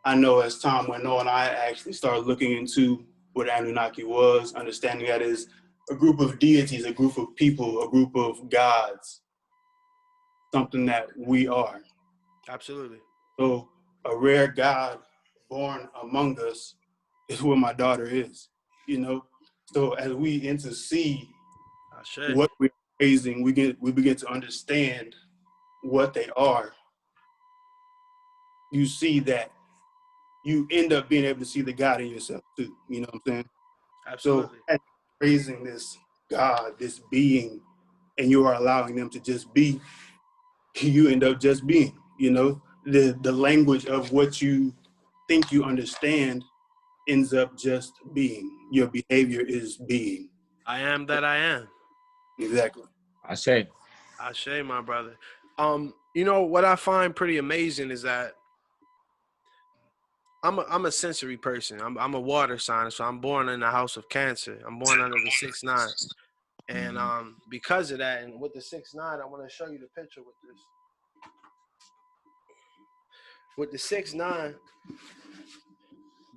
I know as time went on, I actually started looking into what Anunnaki was, understanding that is a group of deities, a group of people, a group of gods, something that we are. Absolutely. So a rare god born among us is what my daughter is, So as we intercede what we're raising, we begin to understand what they are. You see that you end up being able to see the God in yourself too. You know what I'm saying? Absolutely. So as raising this God, this being, and you are allowing them to just be, you end up just being, the language of what you think you understand ends up just being. Your behavior is being. I am that I am. Exactly. Ashe, my brother. What I find pretty amazing is that I'm a sensory person. I'm a water sign, so I'm born in the house of Cancer. I'm born under the 6-9. And because of that, and with the 6-9, I want to show you the picture with this. With the 6-9,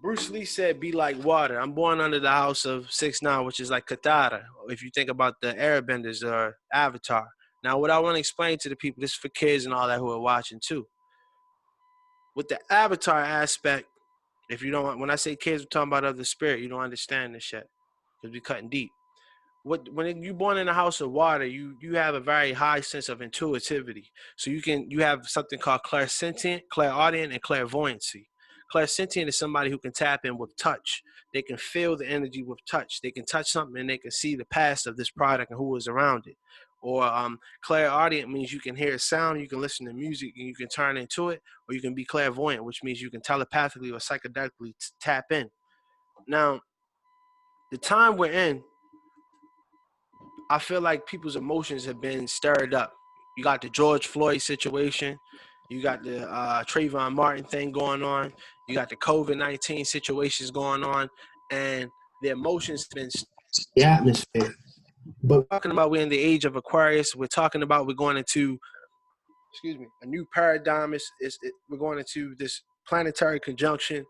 Bruce Lee said, "Be like water." I'm born under the house of 6-9, which is like Katara. If you think about the Airbenders or Avatar. Now, what I want to explain to the people, this is for kids and all that who are watching too. With the Avatar aspect, if you don't, when I say kids, we're talking about of the spirit. You don't understand this shit because we're cutting deep. When you're born in a house of water, you have a very high sense of intuitivity. So you have something called clairsentient, clairaudient, and clairvoyancy. Clairsentient is somebody who can tap in with touch. They can feel the energy with touch. They can touch something and they can see the past of this product and who is around it. Or clairaudient means you can hear a sound, you can listen to music, and you can turn into it. Or you can be clairvoyant, which means you can telepathically or psychedelically tap in. Now, the time we're in, I feel like people's emotions have been stirred up. You got the George Floyd situation. You got the Trayvon Martin thing going on. You got the COVID-19 situations going on. And the emotions have been the atmosphere. But we're talking about we're in the age of Aquarius. We're talking about we're going into, a new paradigm. We're going into this planetary conjunction.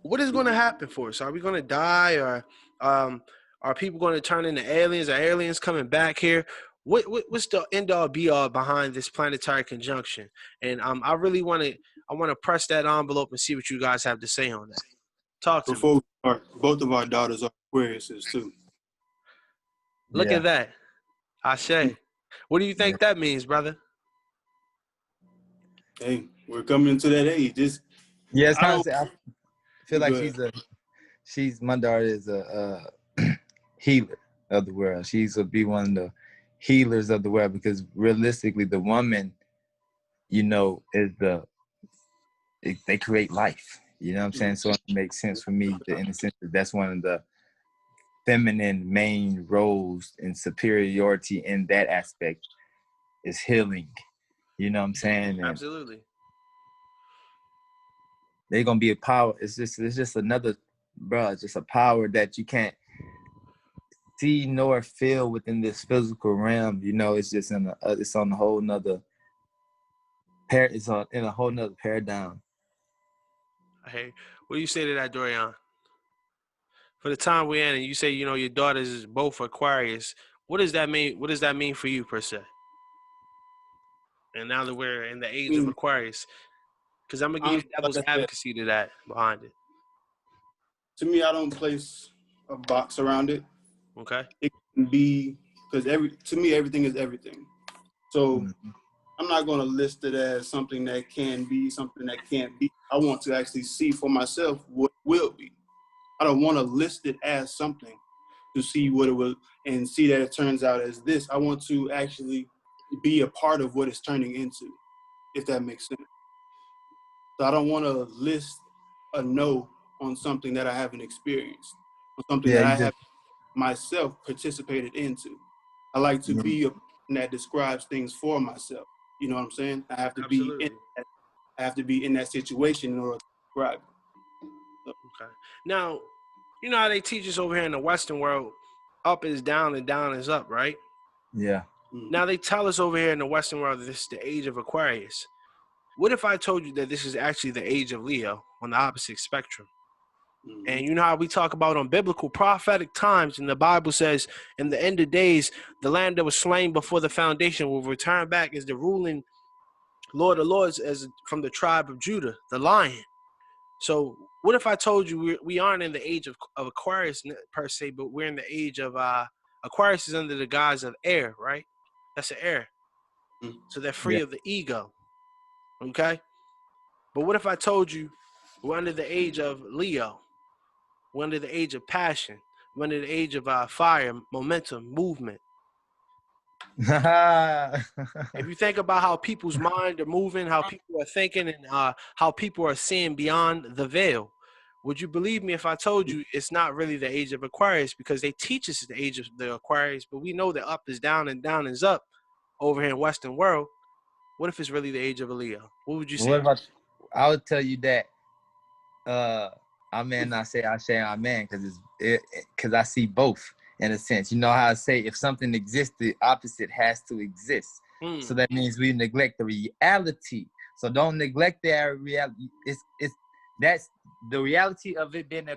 What is going to happen for us? Are we going to die, or are people going to turn into aliens? Are aliens coming back here? What's the end all be all behind this planetary conjunction? And I really want to press that envelope and see what you guys have to say on that. Talk to me. Before we start, both of our daughters are Aquariuses too. Look at that. Ashe. What do you think that means, brother? Hey, we're coming into that age. it's kind of. I feel like my daughter is a healer of the world. She's will be one of the healers of the world, because realistically, the woman, is they create life. You know what I'm saying? So it makes sense for me in the sense that that's one of the feminine main roles and superiority in that aspect is healing. You know what I'm saying? And absolutely. they're gonna be a power. It's just another, bro. It's just a power that you can't see nor feel within this physical realm. It's just it's on a whole nother in a whole nother paradigm. Hey, what do you say to that, Dorian? For the time we're in, and you say your daughters is both Aquarius. What does that mean? What does that mean for you per se? And now that we're in the I age of mean, Aquarius, because I'm gonna give you honestly, like devil's I said, advocacy to that behind it. to me, I don't place a box around it. Okay. It can be because to me everything is everything. So Mhm. I'm not going to list it as something that can be, something that can't be. I want to actually see for myself what will be. I don't want to list it as something to see what it will and see that it turns out as this. I want to actually be a part of what it's turning into, if that makes sense. So I don't want to list a no on something that I haven't experienced, on something Yeah, that you I just have myself participated into. I like to mhm. be a person that describes things for myself. You know what I'm saying? Absolutely. I have to be in that situation in order to describe it. Okay. Now, you know how they teach us over here in the Western world, up is down and down is up, right? Yeah. Now they tell us over here in the Western world that this is the age of Aquarius. What if I told you that this is actually the age of Leo on the opposite spectrum? And you know how we talk about on biblical prophetic times, and the Bible says, in the end of days, the lamb that was slain before the foundation will return back as the ruling Lord of Lords, as from the tribe of Judah, the lion. So what if I told you we aren't in the age of Aquarius per se, but we're in the age of Aquarius is under the guise of air, right? That's an air. Mhm. So they're Yeah. free of the ego. Okay? But what if I told you we're under the age of Leo? We're under the age of passion. We're under the age of fire, momentum, movement. If you think about how people's mind are moving, how people are thinking, and how people are seeing beyond the veil, would you believe me if I told you it's not really the age of Aquarius? Because they teach us the age of the Aquarius, but we know that up is down and down is up over here in Western world. What if it's really the age of a Leo? What would you say? What if I would tell you that amen, I say amen, because I see both in a sense. You know how I say if something exists, the opposite has to exist. So that means we neglect the reality. So don't neglect the reality. That's the reality of it being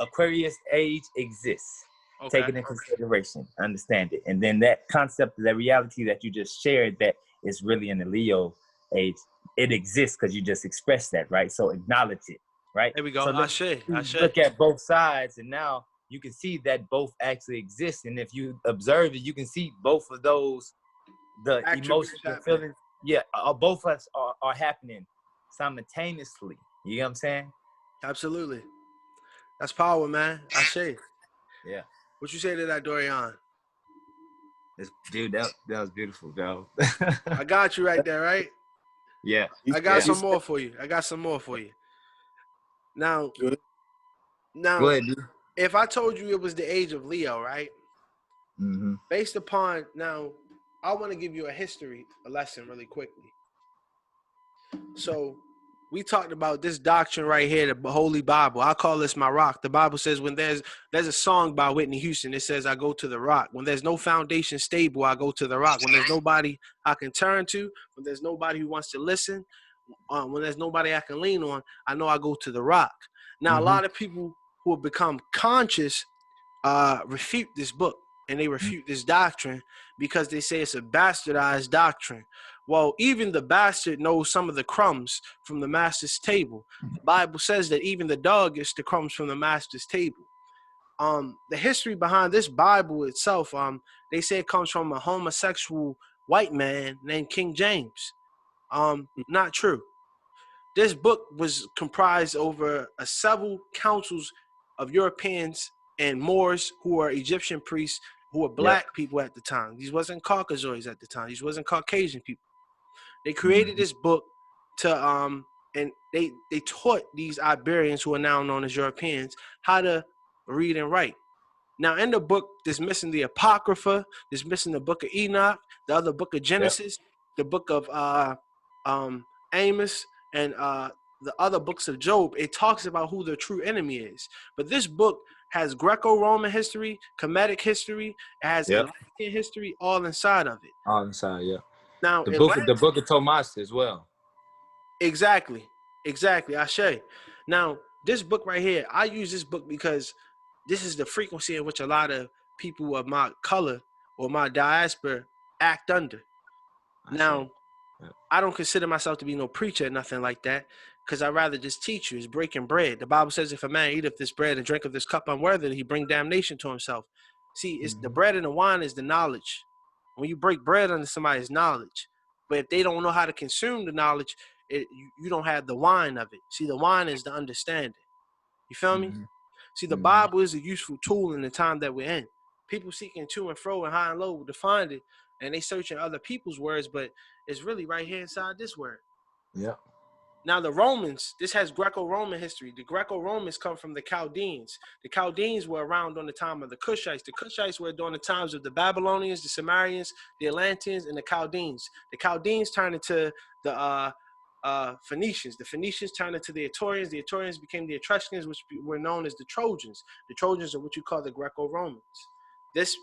Aquarius age exists. Okay. Take it in consideration, understand it. And then that concept, that reality that you just shared, that is really in the Leo age, it exists because you just expressed that, right? So acknowledge it, right? There we go. So Ashe. look at both sides, and now you can see that both actually exist. And if you observe it, you can see both of those, the Attributes emotions, the happening. feelings, yeah, both of us are happening simultaneously. You know what I'm saying? Absolutely. That's power, man. Ashe. Yeah. What you say to that, Dorian? Dude, that was beautiful, bro. I got you right there, right? Yeah. He I said, got he some said, more for you. I got some more for you. Now, good. Go now, ahead, dude. if I told you it was the age of Leo, right? Mm-hmm. Based upon now, I want to give you a lesson really quickly. So we talked about this doctrine right here, the Holy Bible. I call this my rock. The Bible says when there's a song by Whitney Houston. It says, I go to the rock. When there's no foundation stable, I go to the rock. When there's nobody I can turn to, when there's nobody who wants to listen, when there's nobody I can lean on, I know I go to the rock. Now, a lot of people who have become conscious refute this book and they refute this doctrine because they say it's a bastardized doctrine. Well, even the bastard knows some of the crumbs from the master's table. The Bible says that even the dog gets the crumbs from the master's table. The history behind this Bible itself, they say it comes from a homosexual white man named King James. Not true. This book was comprised over several councils of Europeans and Moors who were Egyptian priests who were Yep. black people at the time. These wasn't Caucasoids at the time. These wasn't Caucasian people. They created this book to and they taught these Iberians who are now known as Europeans how to read and write. Now in the book, there's missing the Apocrypha, there's missing the book of Enoch, the other book of Genesis, the book of Amos, and the other books of Job. It talks about who the true enemy is. But this book has Greco-Roman history, Kemetic history, it has Yep. Atlantean history, all inside of it. All inside, yeah. Now, The book of Thomas as well. exactly. Exactly, Ashe. Now, this book right here, I use this book because this is the frequency in which a lot of people of my color or my diaspora act under. Now, I don't consider myself to be no preacher or nothing like that, because I'd rather just teach you. It's breaking bread. The Bible says if a man eat of this bread and drink of this cup unworthily, he bring damnation to himself. See, it's the bread and the wine is the knowledge. When you break bread under somebody's knowledge, but if they don't know how to consume the knowledge, you don't have the wine of it. See, the wine is the understanding. You feel me? See, the Bible is a useful tool in the time that we're in. People seeking to and fro and high and low to find it, and they searching other people's words, but it's really right here inside this word. Yeah. Now the Romans, this has Greco-Roman history. The Greco-Romans come from the Chaldeans. The Chaldeans were around during the time of the Cushites. The Cushites were during the times of the Babylonians, the Sumerians, the Atlanteans, and the Chaldeans. The Chaldeans turned into the Phoenicians. The Phoenicians turned into the Etruscans. The Etruscans became the Etruscans, which were known as the Trojans. The Trojans are what you call the Greco-Romans.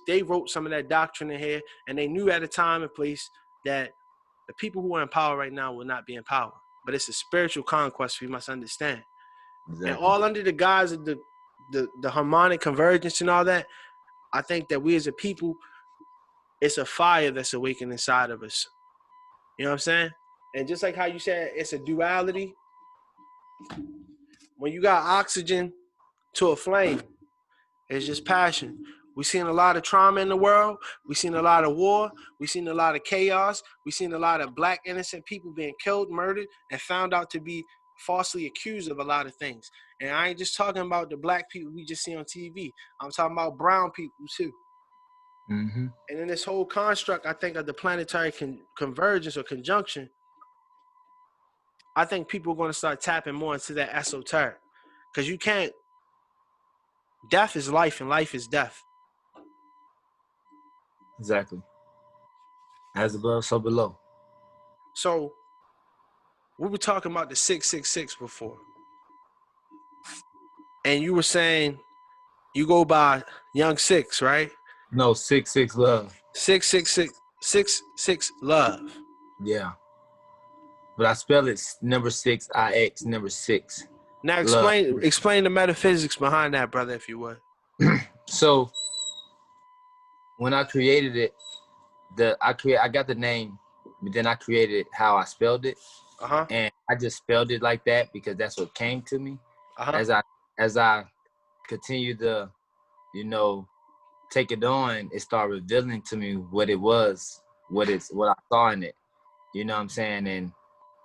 They wrote some of that doctrine in here, and they knew at a time and place that the people who are in power right now will not be in power. But it's a spiritual conquest we must understand. Exactly. And all under the guise of the harmonic convergence and all that, I think that we as a people, it's a fire that's awakened inside of us. You know what I'm saying? And just like how you said, it's a duality. When you got oxygen to a flame, it's just passion. We've seen a lot of trauma in the world. We've seen a lot of war. We've seen a lot of chaos. We've seen a lot of black innocent people being killed, murdered, and found out to be falsely accused of a lot of things. And I ain't just talking about the black people we just see on TV. I'm talking about brown people too. And in this whole construct, I think of the planetary convergence or conjunction, I think people are going to start tapping more into that esoteric. Because you can't, death is life and life is death. Exactly. As above, so below. So we were talking about the 666 before. And you were saying you go by Young Six, right? No, 66 love. 666 love. Yeah. But I spell it number 6, IX, number 6. Now explain the metaphysics behind that, brother, if you would. So when I created it, I got the name, but then I created it how I spelled it. And I just spelled it like that because that's what came to me. As I continued to, take it on, it started revealing to me what it was, what I saw in it. You know what I'm saying? And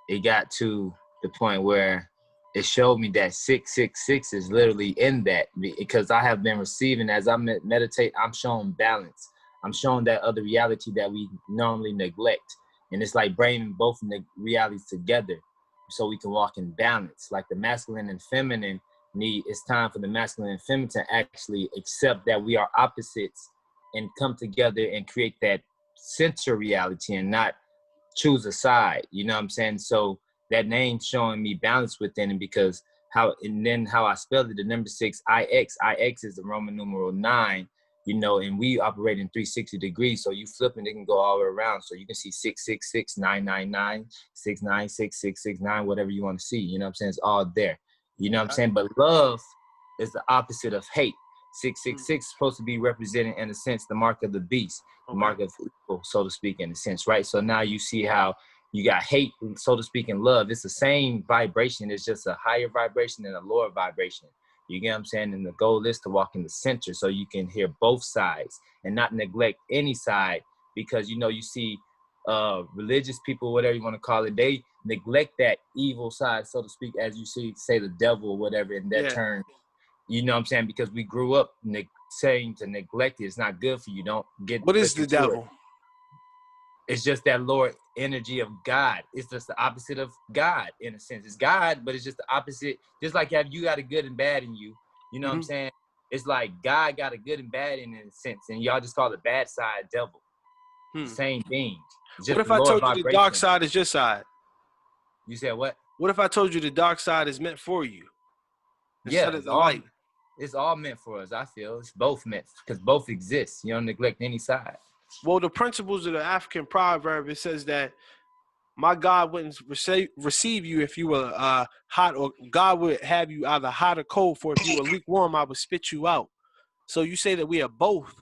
it got to the point where it showed me that 666 is literally in that, because I have been receiving, as I meditate, I'm showing balance. I'm showing that other reality that we normally neglect. And it's like bringing both realities together so we can walk in balance. Like the masculine and feminine it's time for the masculine and feminine to actually accept that we are opposites and come together and create that center reality and not choose a side. You know what I'm saying? So that name showing me balance within it, because how I spelled it, the number 6, IX is the Roman numeral 9, and we operate in 360 degrees. So you flip and it can go all the way around. So you can see 666, 999, 696, 669, whatever you want to see. You know what I'm saying? It's all there. You know what I'm saying? But love is the opposite of hate. 666 is supposed to be representing, in a sense, the mark of the beast, the mark of evil, so to speak, in a sense, right? So now you see how you got hate, so to speak, and love. It's the same vibration. It's just a higher vibration and a lower vibration. You get what I'm saying? And the goal is to walk in the center so you can hear both sides and not neglect any side, because, you see religious people, whatever you want to call it, they neglect that evil side, so to speak, as you say the devil or whatever in that term. You know what I'm saying? Because we grew up saying to neglect it. It's not good for you. Don't get. What is the devil? It's just that lower energy of God. It's just the opposite of God, in a sense. It's God, but it's just the opposite. Just like you got a good and bad in you. You know what I'm saying? It's like God got a good and bad in a sense, and y'all just call the bad side devil. Same thing. What if I told you the dark side is your side? You said what? What if I told you the dark side is meant for you? Instead of the light. It's all meant for us, I feel. It's both meant, because both exist. You don't neglect any side. Well, the principles of the African proverb, it says that my God wouldn't receive you if you were hot, or God would have you either hot or cold. For if you were lukewarm, I would spit you out. So you say that we are both.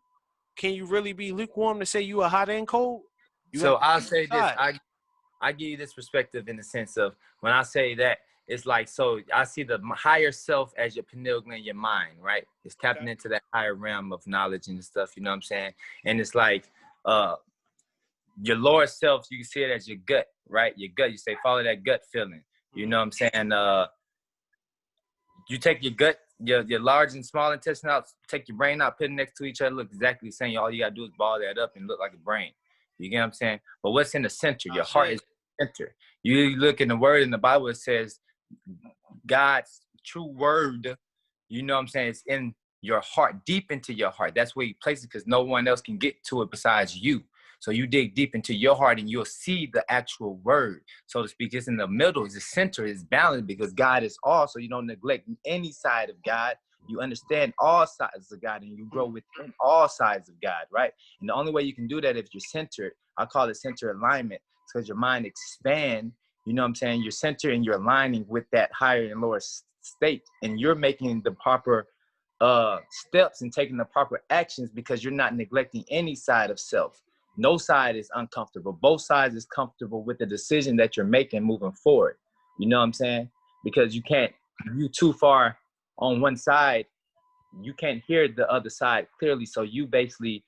Can you really be lukewarm to say you are hot and cold? You So have to I'll choose say a this. side. I give you this perspective in the sense of when I say that, it's like, so I see the higher self as your pineal gland, your mind, right? It's tapping into that higher realm of knowledge and stuff, you know what I'm saying? And it's like your lower self, you can see it as your gut, right? Your gut, you say, follow that gut feeling. You know what I'm saying? You take your gut, your large and small intestine out, take your brain out, put it next to each other, look exactly the same. All you gotta do is ball that up and look like a brain. You get what I'm saying? But what's in the center? Your heart is the center. You look in the word in the Bible, it says God's true word, you know what I'm saying, it's in your heart, deep into your heart. That's where you place it, because no one else can get to it besides you. So you dig deep into your heart and you'll see the actual word, so to speak. It's in the middle, it's the center, it's balanced, because God is all. So you don't neglect any side of God. You understand all sides of God, and you grow within all sides of God, right? And the only way you can do that if you're centered, I call it center alignment, because your mind expands. You know what I'm saying? You're centered and you're aligning with that higher and lower state, and you're making the proper steps and taking the proper actions, because you're not neglecting any side of self. No side is uncomfortable. Both sides is comfortable with the decision that you're making moving forward. You know what I'm saying? Because you can't, you too far on one side, you can't hear the other side clearly. So you basically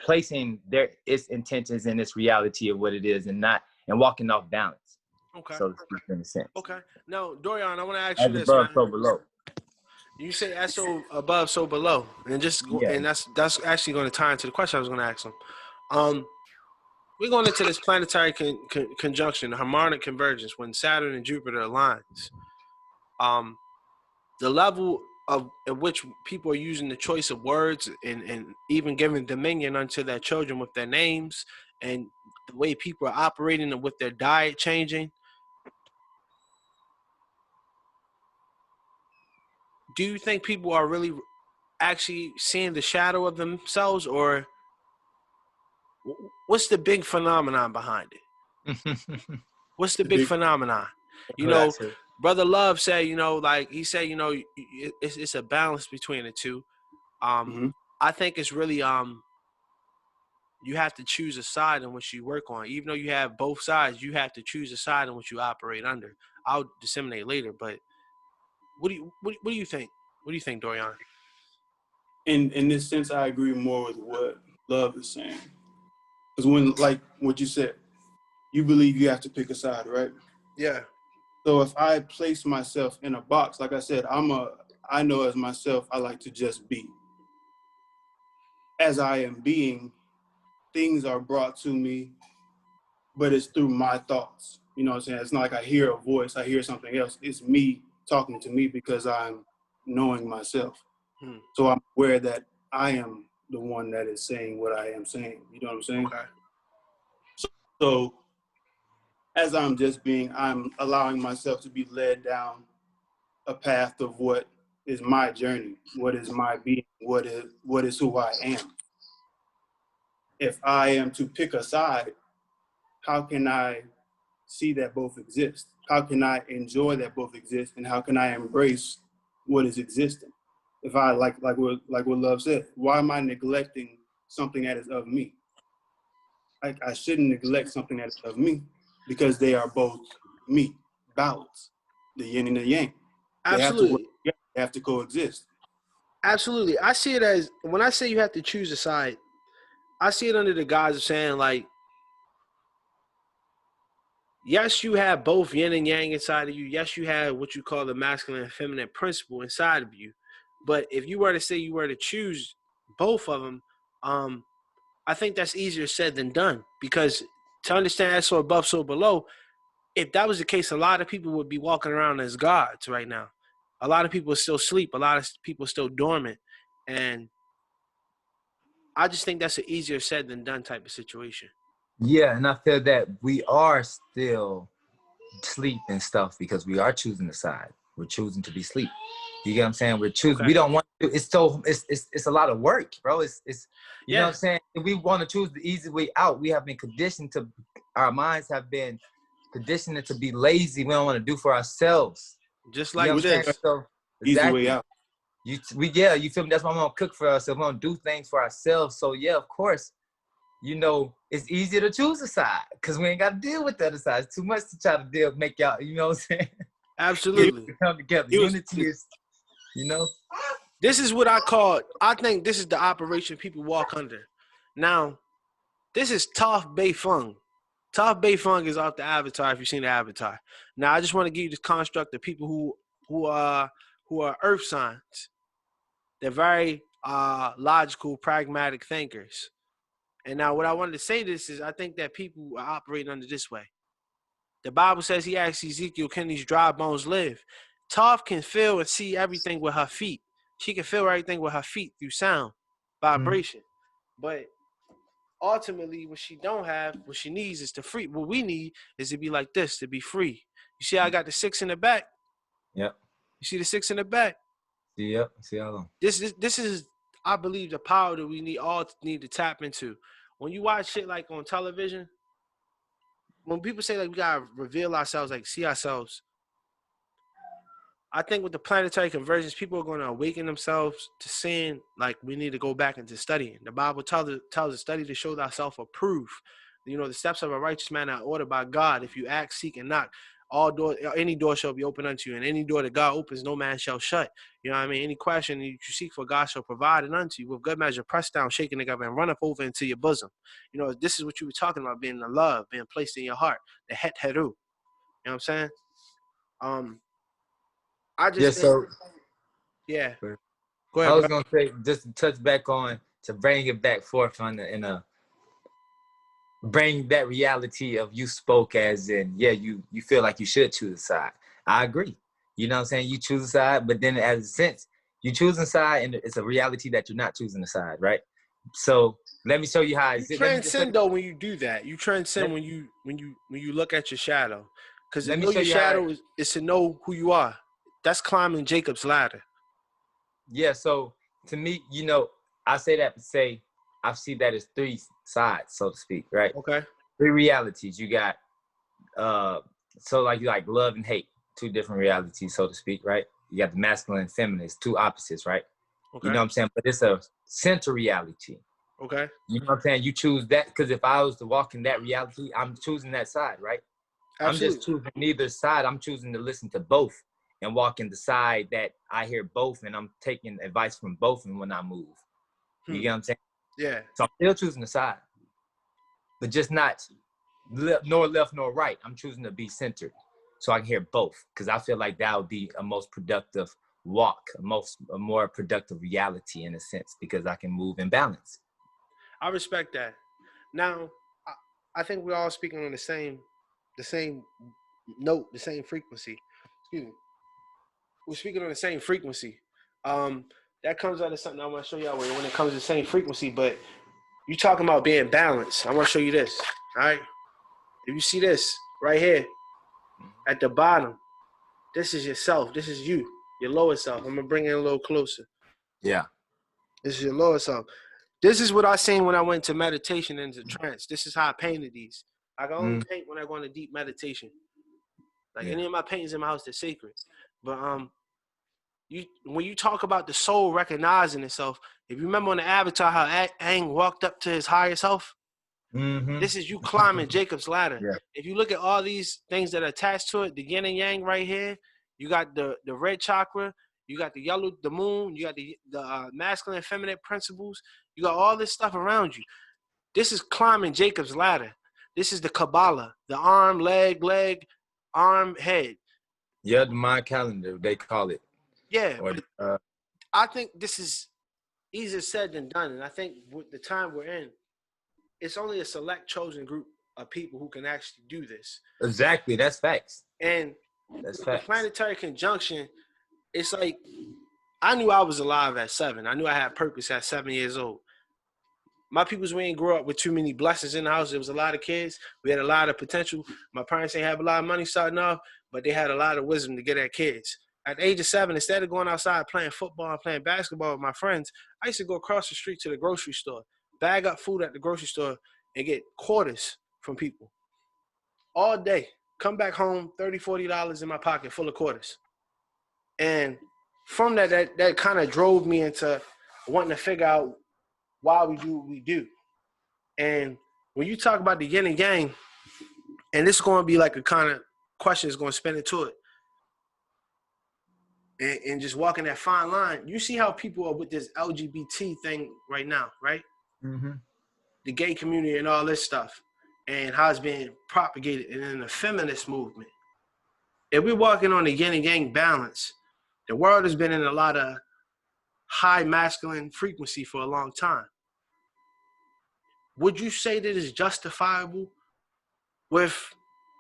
placing its intentions and its reality of what it is, and walking off balance. Okay. So to speak, in a sense. Okay. Now, Dorian, I want to ask you As this, above, man. so below. You say as so above, so below, and Yeah. and that's actually going to tie into the question I was going to ask him. We're going into this planetary conjunction, the harmonic convergence, when Saturn and Jupiter aligns. The level at which people are using the choice of words and even giving dominion unto their children with their names, and the way people are operating and with their diet changing. Do you think people are really actually seeing the shadow of themselves, or what's the big phenomenon behind it? What's the big phenomenon? You know, Brother Love said, you know, like he said, you know, it's a balance between the two. I think it's really you have to choose a side in which you work on. Even though you have both sides, you have to choose a side in which you operate under. I'll disseminate later, but what do you think? What do you think, Dorian? In this sense, I agree more with what Love is saying. Because when, like what you said, you believe you have to pick a side, right? Yeah. So if I place myself in a box, like I said, I know as myself, I like to just be. As I am being, things are brought to me, but it's through my thoughts. You know what I'm saying? It's not like I hear a voice, I hear something else. It's me talking to me because I'm knowing myself. So I'm aware that I am the one that is saying what I am saying. You know what I'm saying? Okay. So as I'm just being, I'm allowing myself to be led down a path of what is my journey, what is my being, what is who I am. If I am to pick a side, how can I see that both exist? How can I enjoy that both exist? And how can I embrace what is existing? If I like what Love said, why am I neglecting something that is of me? I shouldn't neglect something that is of me, because they are both me, balance, the yin and the yang. They have to work together, they have to coexist. Absolutely. I see it as, when I say you have to choose a side, I see it under the guise of saying, like, yes, you have both yin and yang inside of you. Yes, you have what you call the masculine and feminine principle inside of you. But if you were to say you were to choose both of them, I think that's easier said than done. Because to understand as so above, so below, if that was the case, a lot of people would be walking around as gods right now. A lot of people still sleep. A lot of people still dormant. And I just think that's an easier said than done type of situation. Yeah, and I feel that we are still sleep and stuff, because we are choosing the side. We're choosing to be sleep. You get what I'm saying? We're choosing. Okay. We don't want to. It's a lot of work, bro. It's you know what I'm saying. If we want to choose the easy way out, we have been conditioned to. Our minds have been conditioning to be lazy. We don't want to do for ourselves. Just You like know what I'm saying? this. So Easy way out. You feel me? That's why we don't cook for ourselves. We don't do things for ourselves. So yeah, of course, you know, it's easier to choose a side because we ain't got to deal with the other side. It's too much to try to make y'all, you know what I'm saying? Absolutely. Come together. Unity is, you know. This is what I think this is the operation people walk under. Now, this is Toph Bay Fung. Toph Bay Fung is off the Avatar if you've seen the Avatar. Now, I just want to give you this construct of people who are earth signs. They're very logical, pragmatic thinkers. And now what I wanted to say this is I think that people are operating under this way. The Bible says he asked Ezekiel, can these dry bones live? Toph can feel and see everything with her feet. She can feel everything with her feet through sound, vibration. But ultimately, what she don't have, what she needs is to free. What we need is to be like this, to be free. You see, I got the 6 in the back. Yep. You see the 6 in the back. Yep. See how long? This is, I believe, the power that we all need to tap into. When you watch shit like on television, when people say like we gotta reveal ourselves, like see ourselves, I think with the planetary convergence, people are going to awaken themselves to seeing like we need to go back into studying. The Bible tells us study to show thyself approved. You know, the steps of a righteous man are ordered by God. If you ask, seek, and knock, any door shall be open unto you, and any door that God opens, no man shall shut. You know what I mean? Any question that you seek for, God shall provide it unto you. With good measure, pressed down, shaking together, and run up over into your bosom. You know, this is what you were talking about, being the love, being placed in your heart, the het heru. You know what I'm saying? I just think, yeah. Go ahead, I was bro. gonna say just to touch back on to bring it back forth bring that reality of you spoke as in you feel like you should choose a side. I agree. You know what I'm saying? You choose a side, but then as a sense you choose a side and it's a reality that you're not choosing a side, right? So let me show you how you transcend though when you do that. You transcend when you look at your shadow, because to know your shadow is to know who you are. That's climbing Jacob's ladder. Yeah. So to me, you know, I say that to say I see that as 3 sides, so to speak, right? Okay. 3 realities. You got so like love and hate, 2 different realities, so to speak, right? You got the masculine and feminine, it's 2 opposites, right? Okay. You know what I'm saying? But it's a center reality. Okay. You know what I'm saying? You choose that because if I was to walk in that reality, I'm choosing that side, right? Absolutely. I'm just choosing neither side. I'm choosing to listen to both and walk in the side that I hear both, and I'm taking advice from both and when I move. You get what I'm saying? Yeah. So I'm still choosing the side, but just not nor left nor right. I'm choosing to be centered so I can hear both, because I feel like that would be a most productive walk, a more productive reality in a sense, because I can move in balance. I respect that. Now, I think we're all speaking on the same note, the same frequency. Excuse me. We're speaking on the same frequency. That comes out of something I want to show y'all when it comes to the same frequency, but you talking about being balanced. I want to show you this. All right. If you see this right here at the bottom, this is yourself. This is you, your lower self. I'm going to bring it a little closer. Yeah. This is your lower self. This is what I seen when I went to meditation and to trance. This is how I painted these. I can only paint when I go into deep meditation. Like any of my paintings in my house, they're sacred. But when you talk about the soul recognizing itself, if you remember on the Avatar how Aang walked up to his higher self, this is you climbing Jacob's ladder. Yeah. If you look at all these things that are attached to it, the yin and yang right here, you got the red chakra, you got the yellow, the moon, you got the masculine and feminine principles, you got all this stuff around you. This is climbing Jacob's ladder. This is the Kabbalah, the arm, leg, arm, head. Yeah, the mind calendar, they call it. Yeah, but I think this is easier said than done. And I think with the time we're in, it's only a select chosen group of people who can actually do this. Exactly, that's facts. And that's facts. The planetary conjunction, it's like, I knew I was alive at 7. I knew I had purpose at 7 years old. My peoples, we ain't grew up with too many blessings in the house. There was a lot of kids. We had a lot of potential. My parents ain't have a lot of money starting off, but they had a lot of wisdom to get at kids. At the age of 7, instead of going outside playing football and playing basketball with my friends, I used to go across the street to the grocery store, bag up food at the grocery store, and get quarters from people all day. come back home, $30, $40 in my pocket full of quarters. And from that kind of drove me into wanting to figure out why we do what we do. And when you talk about the yin and yang, and this is going to be like a kind of question that's going to spin into it, and just walking that fine line, you see how people are with this LGBT thing right now, right? Mm-hmm. The gay community and all this stuff, and how it's being propagated, and in the feminist movement. If we're walking on the yin and yang balance, the world has been in a lot of high masculine frequency for a long time. Would you say that it's justifiable with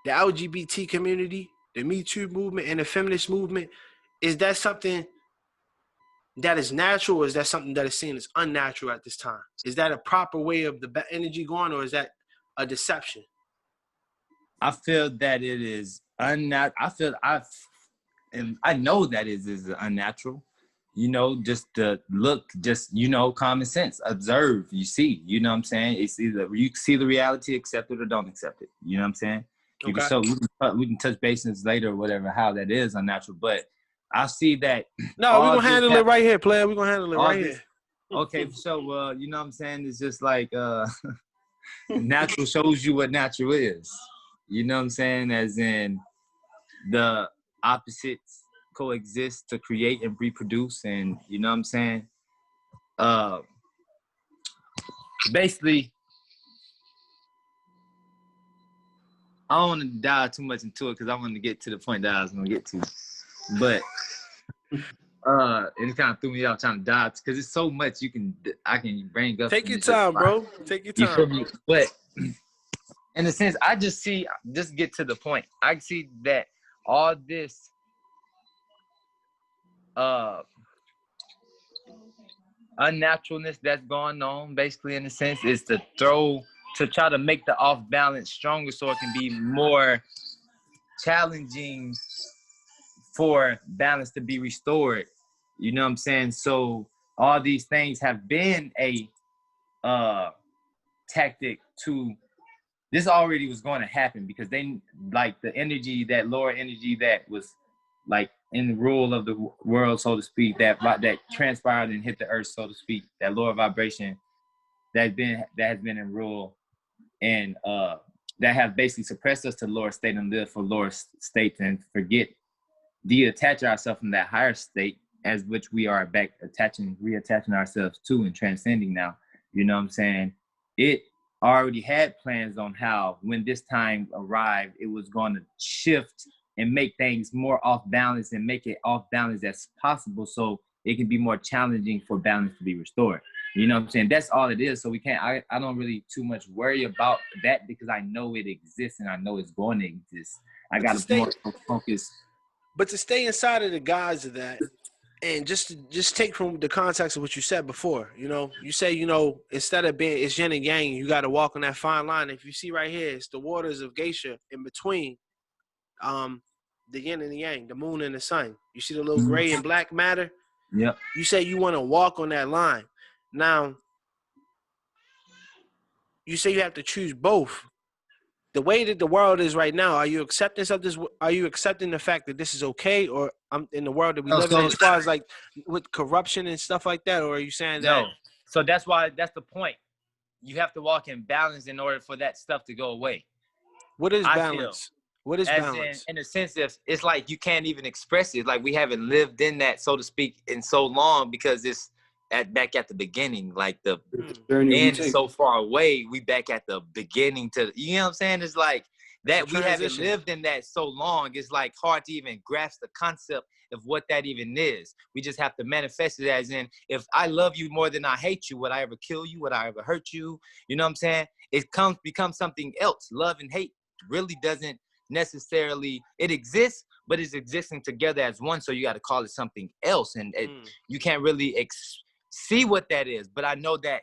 the LGBT community, the Me Too movement, and the feminist movement? Is that something that is natural, or is that something that is seen as unnatural at this time? Is that a proper way of the energy going, or is that a deception? I feel that it is unnatural. I know that it is unnatural. You know, just the look, just, you know, common sense, observe, you see, you know what I'm saying? It's either you see the reality, accept it, or don't accept it. You know what I'm saying? You can show, we can touch bases later or whatever, how that is unnatural. But I see that. No, we're going to handle it right here, player. We're going to handle it right here. Okay, so, you know what I'm saying? It's just like natural shows you what natural is. You know what I'm saying? As in the opposites coexist to create and reproduce, and you know what I'm saying? Basically, I don't want to dive too much into it because I want to get to the point that I was going to get to. But it kind of threw me off trying to dive because it's so much I can bring up. Take your time, bro. Take your time. You feel me? But in a sense, I just get to the point. I see that all this unnaturalness that's going on, basically, in a sense, is to try to make the off balance stronger so it can be more challenging for balance to be restored. You know what I'm saying? So all these things have been a tactic to, this already was going to happen because they, like, the energy, that lower energy that was like in the rule of the world, so to speak, that transpired and hit the earth, so to speak, that lower vibration that has been in rule, and that have basically suppressed us to lower state and live for lower states and detach ourselves from that higher state, as which we are back reattaching ourselves to and transcending now. You know what I'm saying? It already had plans on how, when this time arrived, it was going to shift and make things more off balance and make it off balance as possible so it can be more challenging for balance to be restored. You know what I'm saying? That's all it is. So we can't, I don't really too much worry about that because I know it exists and I know it's going to exist. I got to more focus. But to stay inside of the guise of that, and just take from the context of what you said before, you know, you say, you know, instead of being, it's yin and yang, you got to walk on that fine line. If you see right here, it's the waters of Geisha in between the yin and the yang, the moon and the sun. You see the little gray and black matter? Yep. You say you want to walk on that line. Now, you say you have to choose both. The way that the world is right now, are you accepting of this? Are you accepting the fact that this is okay, or in the world that we live in, as far as like with corruption and stuff like that, or are you saying that? No. So that's the point. You have to walk in balance in order for that stuff to go away. What is balance? What is balance? In a sense, it's like you can't even express it. Like we haven't lived in that, so to speak, in so long because it's back at the beginning. Like the end is so far away. We back at the beginning to, you know what I'm saying? It's like that we haven't lived in that so long. It's like hard to even grasp the concept of what that even is. We just have to manifest it as in, if I love you more than I hate you, would I ever kill you? Would I ever hurt you? You know what I'm saying? It becomes something else. Love and hate really doesn't necessarily, it exists, but it's existing together as one. So you got to call it something else. And you can't really see what that is. But I know that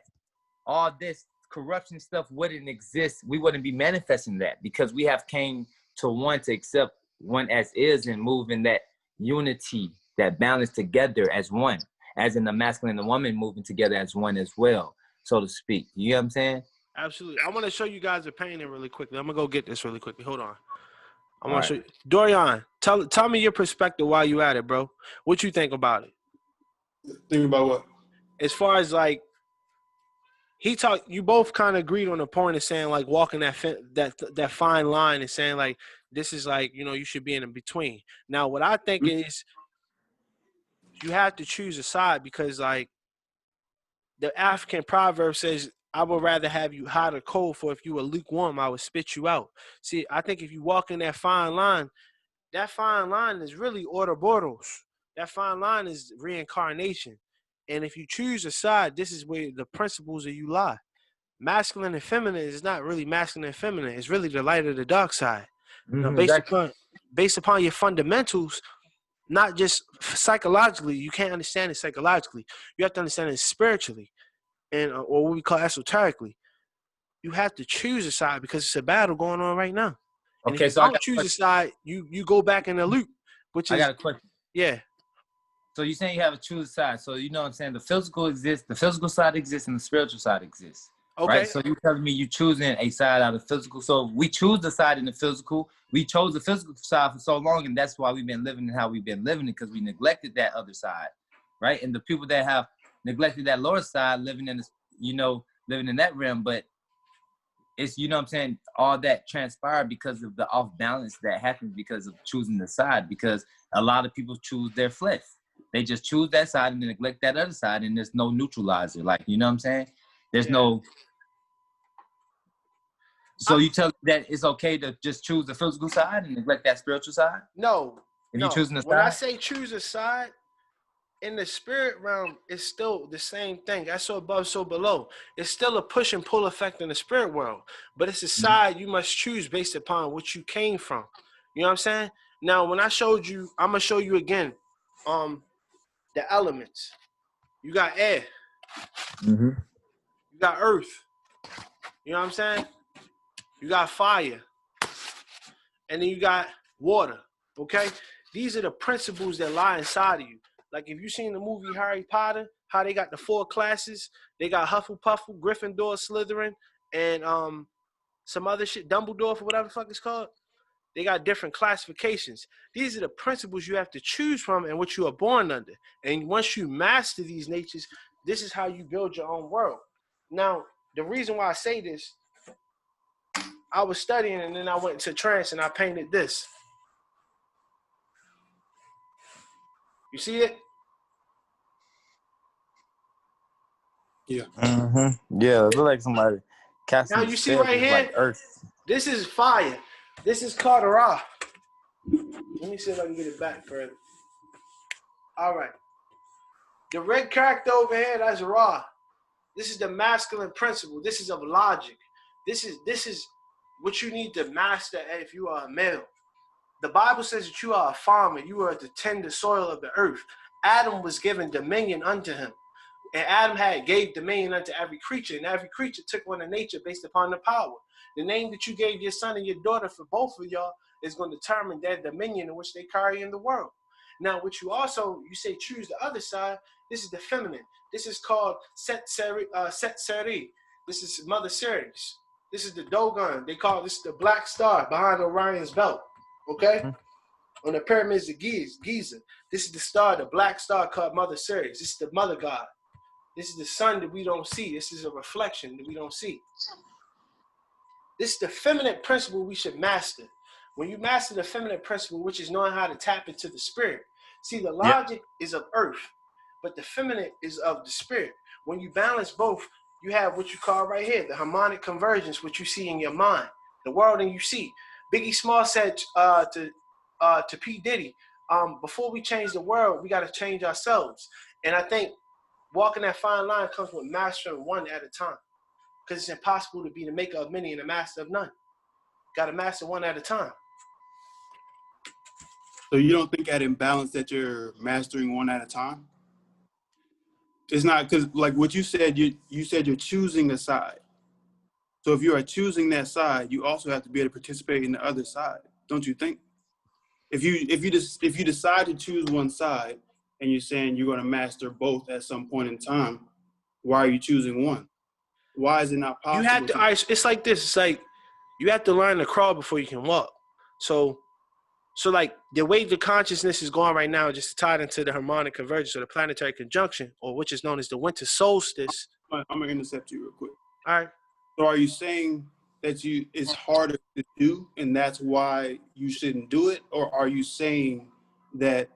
all this corruption stuff wouldn't exist. We wouldn't be manifesting that because we have came to one to accept one as is and move in that unity, that balance together as one, as in the masculine and the woman moving together as one as well, so to speak. You know what I'm saying? Absolutely. I want to show you guys a painting really quickly. I'm going to go get this really quickly. Hold on. I want to show you. Dorian, tell me your perspective while you at it, bro. What you think about it? Think about what? As far as like, you both kind of agreed on the point of saying like walking that fine line and saying like this is like, you know, you should be in between. Now, what I think is you have to choose a side because like the African proverb says, I would rather have you hot or cold, for if you were lukewarm, I would spit you out. See, I think if you walk in that fine line is really Ouroboros. That fine line is reincarnation. And if you choose a side, this is where the principles of you lie. Masculine and feminine is not really masculine and feminine. It's really the light of the dark side. Now, based upon your fundamentals, not just psychologically, you can't understand it psychologically. You have to understand it spiritually, and or what we call esoterically. You have to choose a side because it's a battle going on right now. And Okay, if you don't choose a side, you go back in the loop. Which is, I got a question. Yeah. So you're saying you have to choose a side. So you know what I'm saying? The physical exists, the physical side exists, and the spiritual side exists. Okay. Right? So you're telling me you're choosing a side out of physical. So we choose the side in the physical. We chose the physical side for so long, and that's why we've been living and how we've been living it, because we neglected that other side. Right? And the people that have neglected that lower side living in this, living in that realm, but it's, you know what I'm saying, all that transpired because of the off balance that happens because of choosing the side, because a lot of people choose their flesh. They just choose that side and neglect that other side, and there's no neutralizer. Like, you know what I'm saying? There's no. So you tell me that it's okay to just choose the physical side and neglect that spiritual side? No. If you're choosing the when side? I say choose a side, in the spirit realm, it's still the same thing. That's so above, so below. It's still a push and pull effect in the spirit world, but it's a side you must choose based upon what you came from. You know what I'm saying? Now, when I showed you, I'm gonna show you again. The elements. You got air. You got earth. You know what I'm saying? You got fire. And then you got water. Okay? These are the principles that lie inside of you. Like if you've seen the movie Harry Potter, how they got the 4 classes. They got Hufflepuff, Gryffindor, Slytherin, and some other shit, Dumbledore, or whatever the fuck it's called. They got different classifications. These are the principles you have to choose from and what you are born under. And once you master these natures, this is how you build your own world. Now, the reason why I say this, I was studying and then I went into trance and I painted this. You see it? Yeah. Yeah, it looks like somebody casting. Now you see right here, like earth. This is fire. This is called a Ra. Let me see if I can get it back further. All right. The red character over here, that's Ra. This is the masculine principle. This is of logic. This is what you need to master if you are a male. The Bible says that you are a farmer. You are to tend the soil of the earth. Adam was given dominion unto him. And Adam gave dominion unto every creature. And every creature took on a nature based upon the power. The name that you gave your son and your daughter for both of y'all is going to determine their dominion in which they carry in the world. Now, what you say choose the other side. This is the feminine. This is called Set Seri. This is Mother Ceres. This is the Dogon. They call this the black star behind Orion's belt. Okay? On the pyramids of Giza. This is the star, the black star called Mother Ceres. This is the mother god. This is the sun that we don't see. This is a reflection that we don't see. This is the feminine principle we should master. When you master the feminine principle, which is knowing how to tap into the spirit. See, the logic is of earth, but the feminine is of the spirit. When you balance both, you have what you call right here, the harmonic convergence, which you see in your mind, the world and you see. Biggie Small said to P. Diddy, before we change the world, we got to change ourselves. And I think walking that fine line comes with mastering one at a time. Because it's impossible to be the maker of many and the master of none. Got to master one at a time. So you don't think at imbalance that you're mastering one at a time? It's not, because like what you said, you said you're choosing a side. So if you are choosing that side, you also have to be able to participate in the other side, don't you think? If you decide to choose one side and you're saying you're going to master both at some point in time, why are you choosing one? Why is it not possible? You have to. It's like this. It's like you have to learn to crawl before you can walk. So So like the way the consciousness is going right now, just tied into the harmonic convergence or the planetary conjunction, or which is known as the winter solstice. I'm gonna intercept you real quick. All right. So are you saying that it's harder to do and that's why you shouldn't do it? Or are you saying that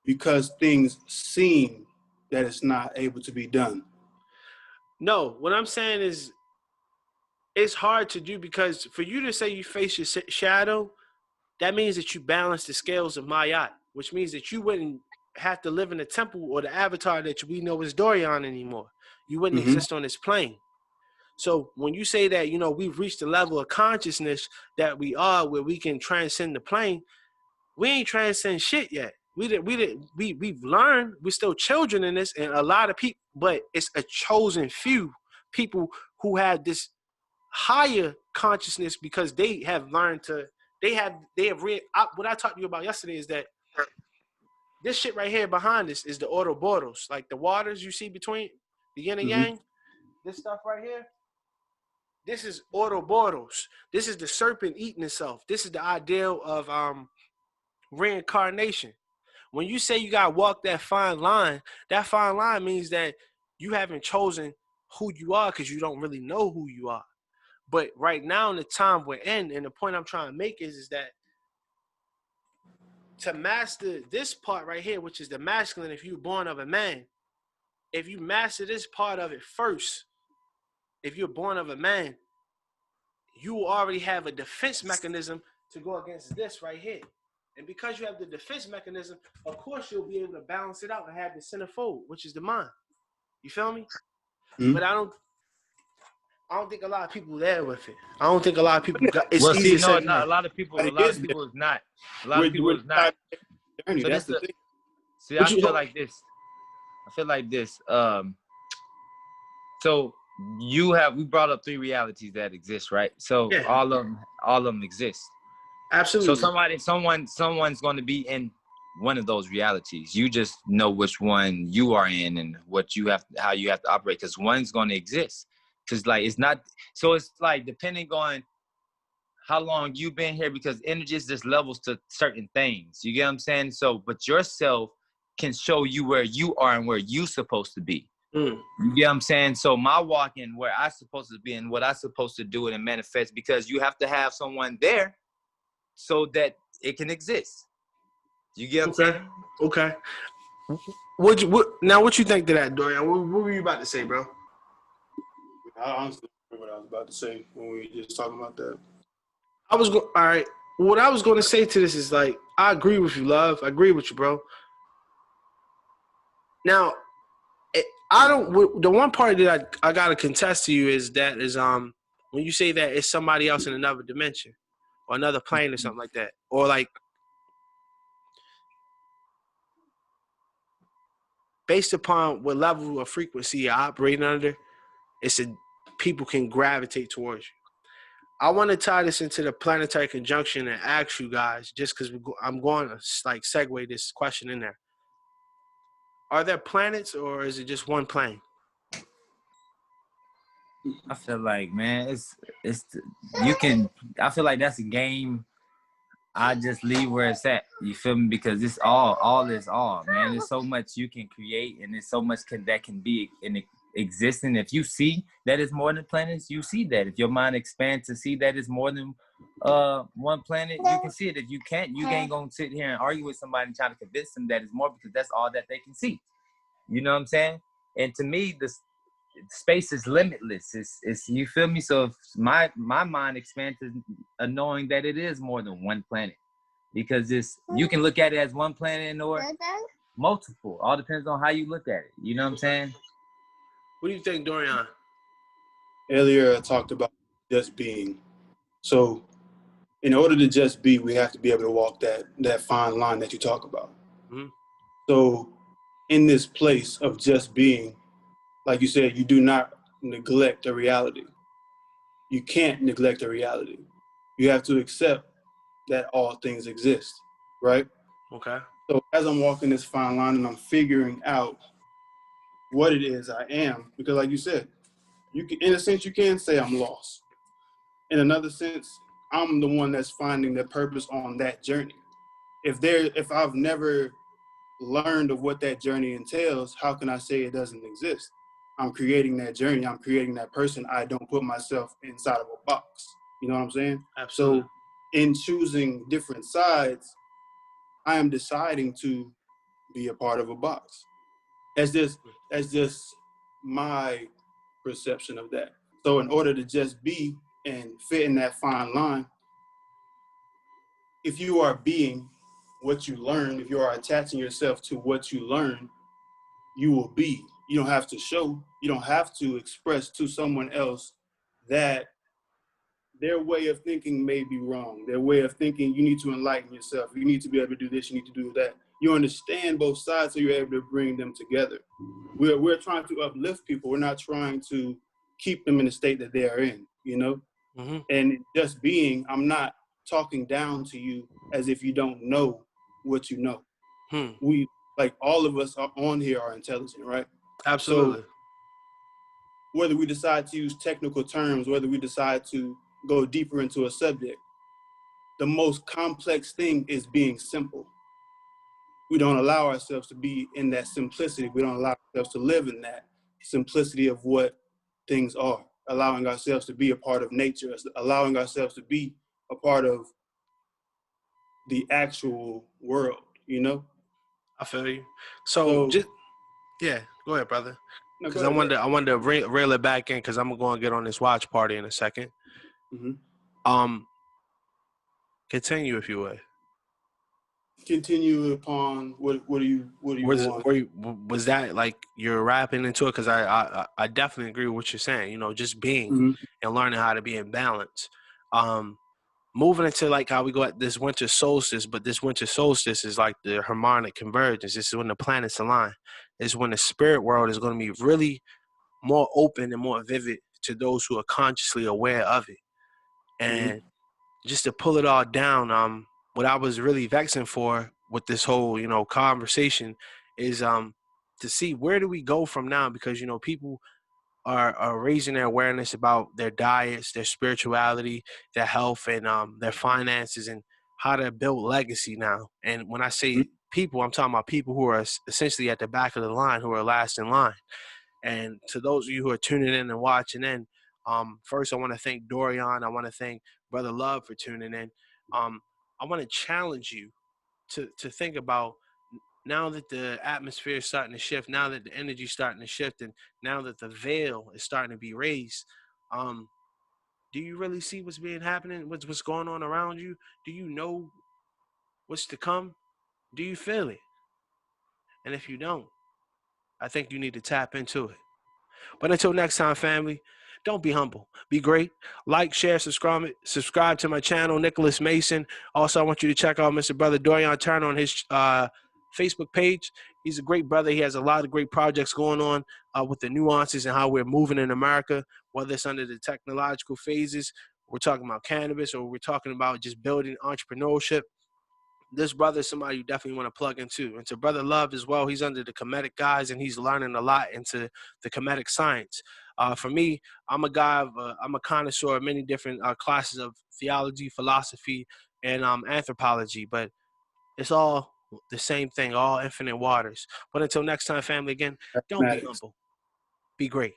because things seem that it's not able to be done? No, what I'm saying is it's hard to do because for you to say you face your shadow, that means that you balance the scales of Mayat, which means that you wouldn't have to live in the temple or the avatar that we know is Dorian anymore. You wouldn't exist on this plane. So when you say that, we've reached the level of consciousness that we are where we can transcend the plane, we ain't transcend shit yet. We've learned, we're still children in this, and a lot of people, but it's a chosen few people who have this higher consciousness because they have learned to, what I talked to you about yesterday is that this shit right here behind us is the Ouroboros, like the waters you see between the yin and yang, this stuff right here. This is Ouroboros. This is the serpent eating itself. This is the ideal of reincarnation. When you say you gotta walk that fine line means that you haven't chosen who you are because you don't really know who you are. But right now in the time we're in, and the point I'm trying to make is that to master this part right here, which is the masculine, if you're born of a man, if you master this part of it first, if you're born of a man, you already have a defense mechanism to go against this right here. And because you have the defense mechanism, of course you'll be able to balance it out and have the centerfold, which is the mind. You feel me? But I don't think a lot of people are there with it. I don't think a lot of people got it's well, easy see, no, to not a lot of people. A lot of people is not. A lot of people is not. So that's the thing. See, I feel like this. So we brought up 3 realities that exist, right? So yeah. all of them exist. Absolutely. So someone's going to be in one of those realities. You just know which one you are in and how you have to operate, because one's going to exist. Because like it's not. So it's like depending on how long you've been here, because energy is just levels to certain things. You get what I'm saying? So, but yourself can show you where you are and where you're supposed to be. You get what I'm saying? So my walk in where I'm supposed to be and what I'm supposed to do and manifest, because you have to have someone there so that it can exist. You get what I'm saying? Okay. What you think to that, Dorian? What were you about to say, bro? I honestly don't remember what I was about to say when we were just talking about that. All right. What I was going to say to this is like, I agree with you, love. I agree with you, bro. Now, the one part that I got to contest to you is when you say that it's somebody else in another dimension or another plane or something like that, or like based upon what level of frequency you're operating under, people can gravitate towards you. I want to tie this into the planetary conjunction and ask you guys, just because I'm going to like segue this question in there. Are there planets or is it just one plane? I feel like, man, I feel like that's a game. I just leave where it's at. You feel me? Because it's all is all, man. There's so much you can create, and there's so much that can be in existing. If you see that it's more than planets, you see that. If your mind expands to see that it's more than one planet, you can see it. If you can't, you ain't gonna sit here and argue with somebody and try to convince them that it's more, because that's all that they can see. You know what I'm saying? And to me, the space is limitless. It's you feel me? So if my mind expands to knowing that it is more than one planet, because you can look at it as one planet or multiple. All depends on how you look at it. You know what I'm saying? What do you think, Dorian? Earlier, I talked about just being. So, in order to just be, we have to be able to walk that fine line that you talk about. Mm-hmm. So, in this place of just being, like you said, you do not neglect the reality. You can't neglect the reality. You have to accept that all things exist, right? Okay. So as I'm walking this fine line and I'm figuring out what it is I am, because like you said, in a sense, you can say I'm lost. In another sense, I'm the one that's finding the purpose on that journey. If I've never learned of what that journey entails, how can I say it doesn't exist? I'm creating that journey. I'm creating that person. I don't put myself inside of a box. You know what I'm saying? Absolutely. So in choosing different sides, I am deciding to be a part of a box. That's just my perception of that. So in order to just be and fit in that fine line, if you are being what you learn, if you are attaching yourself to what you learn, you will be. You don't have to show, you don't have to express to someone else that their way of thinking may be wrong. Their way of thinking, you need to enlighten yourself. You need to be able to do this, you need to do that. You understand both sides so you're able to bring them together. We're trying to uplift people. We're not trying to keep them in the state that they are in, you know? Mm-hmm. And just being, I'm not talking down to you as if you don't know what you know. We, like, all of us are on here are intelligent, right? Absolutely. So whether we decide to use technical terms, whether we decide to go deeper into a subject, the most complex thing is being simple. We don't allow ourselves to be in that simplicity. We don't allow ourselves to live in that simplicity of what things are, allowing ourselves to be a part of nature, allowing ourselves to be a part of the actual world, you know? I feel you. So just, yeah, go ahead, brother. No, Because go ahead. I wanted to reel it back in because I'm going to get on this watch party in a second. Mm-hmm. Continue if you would. Continue upon what do you want? Was that like you're rapping into it? Because I definitely agree with what you're saying. You know, just being Mm-hmm. and learning how to be in balance. Moving into like how we go at this winter solstice, but this winter solstice is like the harmonic convergence. This is when the planets align. This is when the spirit world is going to be really more open and more vivid to those who are consciously aware of it. And just to pull it all down, what I was really vexing for with this whole, you know, conversation is to see where do we go from now, because, you know, people are raising their awareness about their diets, their spirituality, their health, and their finances, and how to build legacy now. And when I say people, I'm talking about people who are essentially at the back of the line, who are last in line. And to those of you who are tuning in and watching in, first I want to thank Dorian. I want to thank Brother Love for tuning in. I want to challenge you to think about, now that the atmosphere is starting to shift, now that the energy is starting to shift, and now that the veil is starting to be raised, do you really see what's happening? What's going on around you? Do you know what's to come? Do you feel it? And if you don't, I think you need to tap into it. But until next time, family, don't be humble. Be great. Like, share, subscribe to my channel, Nicholas Mason. Also, I want you to check out Mr. Brother Dorian Turner on his Facebook page. He's a great brother. He has a lot of great projects going on with the nuances and how we're moving in America, whether it's under the technological phases, we're talking about cannabis, or we're talking about just building entrepreneurship. This brother is somebody you definitely want to plug into. And to Brother Love as well, he's under the Kemetic guys, and he's learning a lot into the Kemetic science. For me, I'm a connoisseur of many different classes of theology, philosophy, and anthropology, but it's all the same thing, all infinite waters. But until next time, family, again, don't be humble. Be great.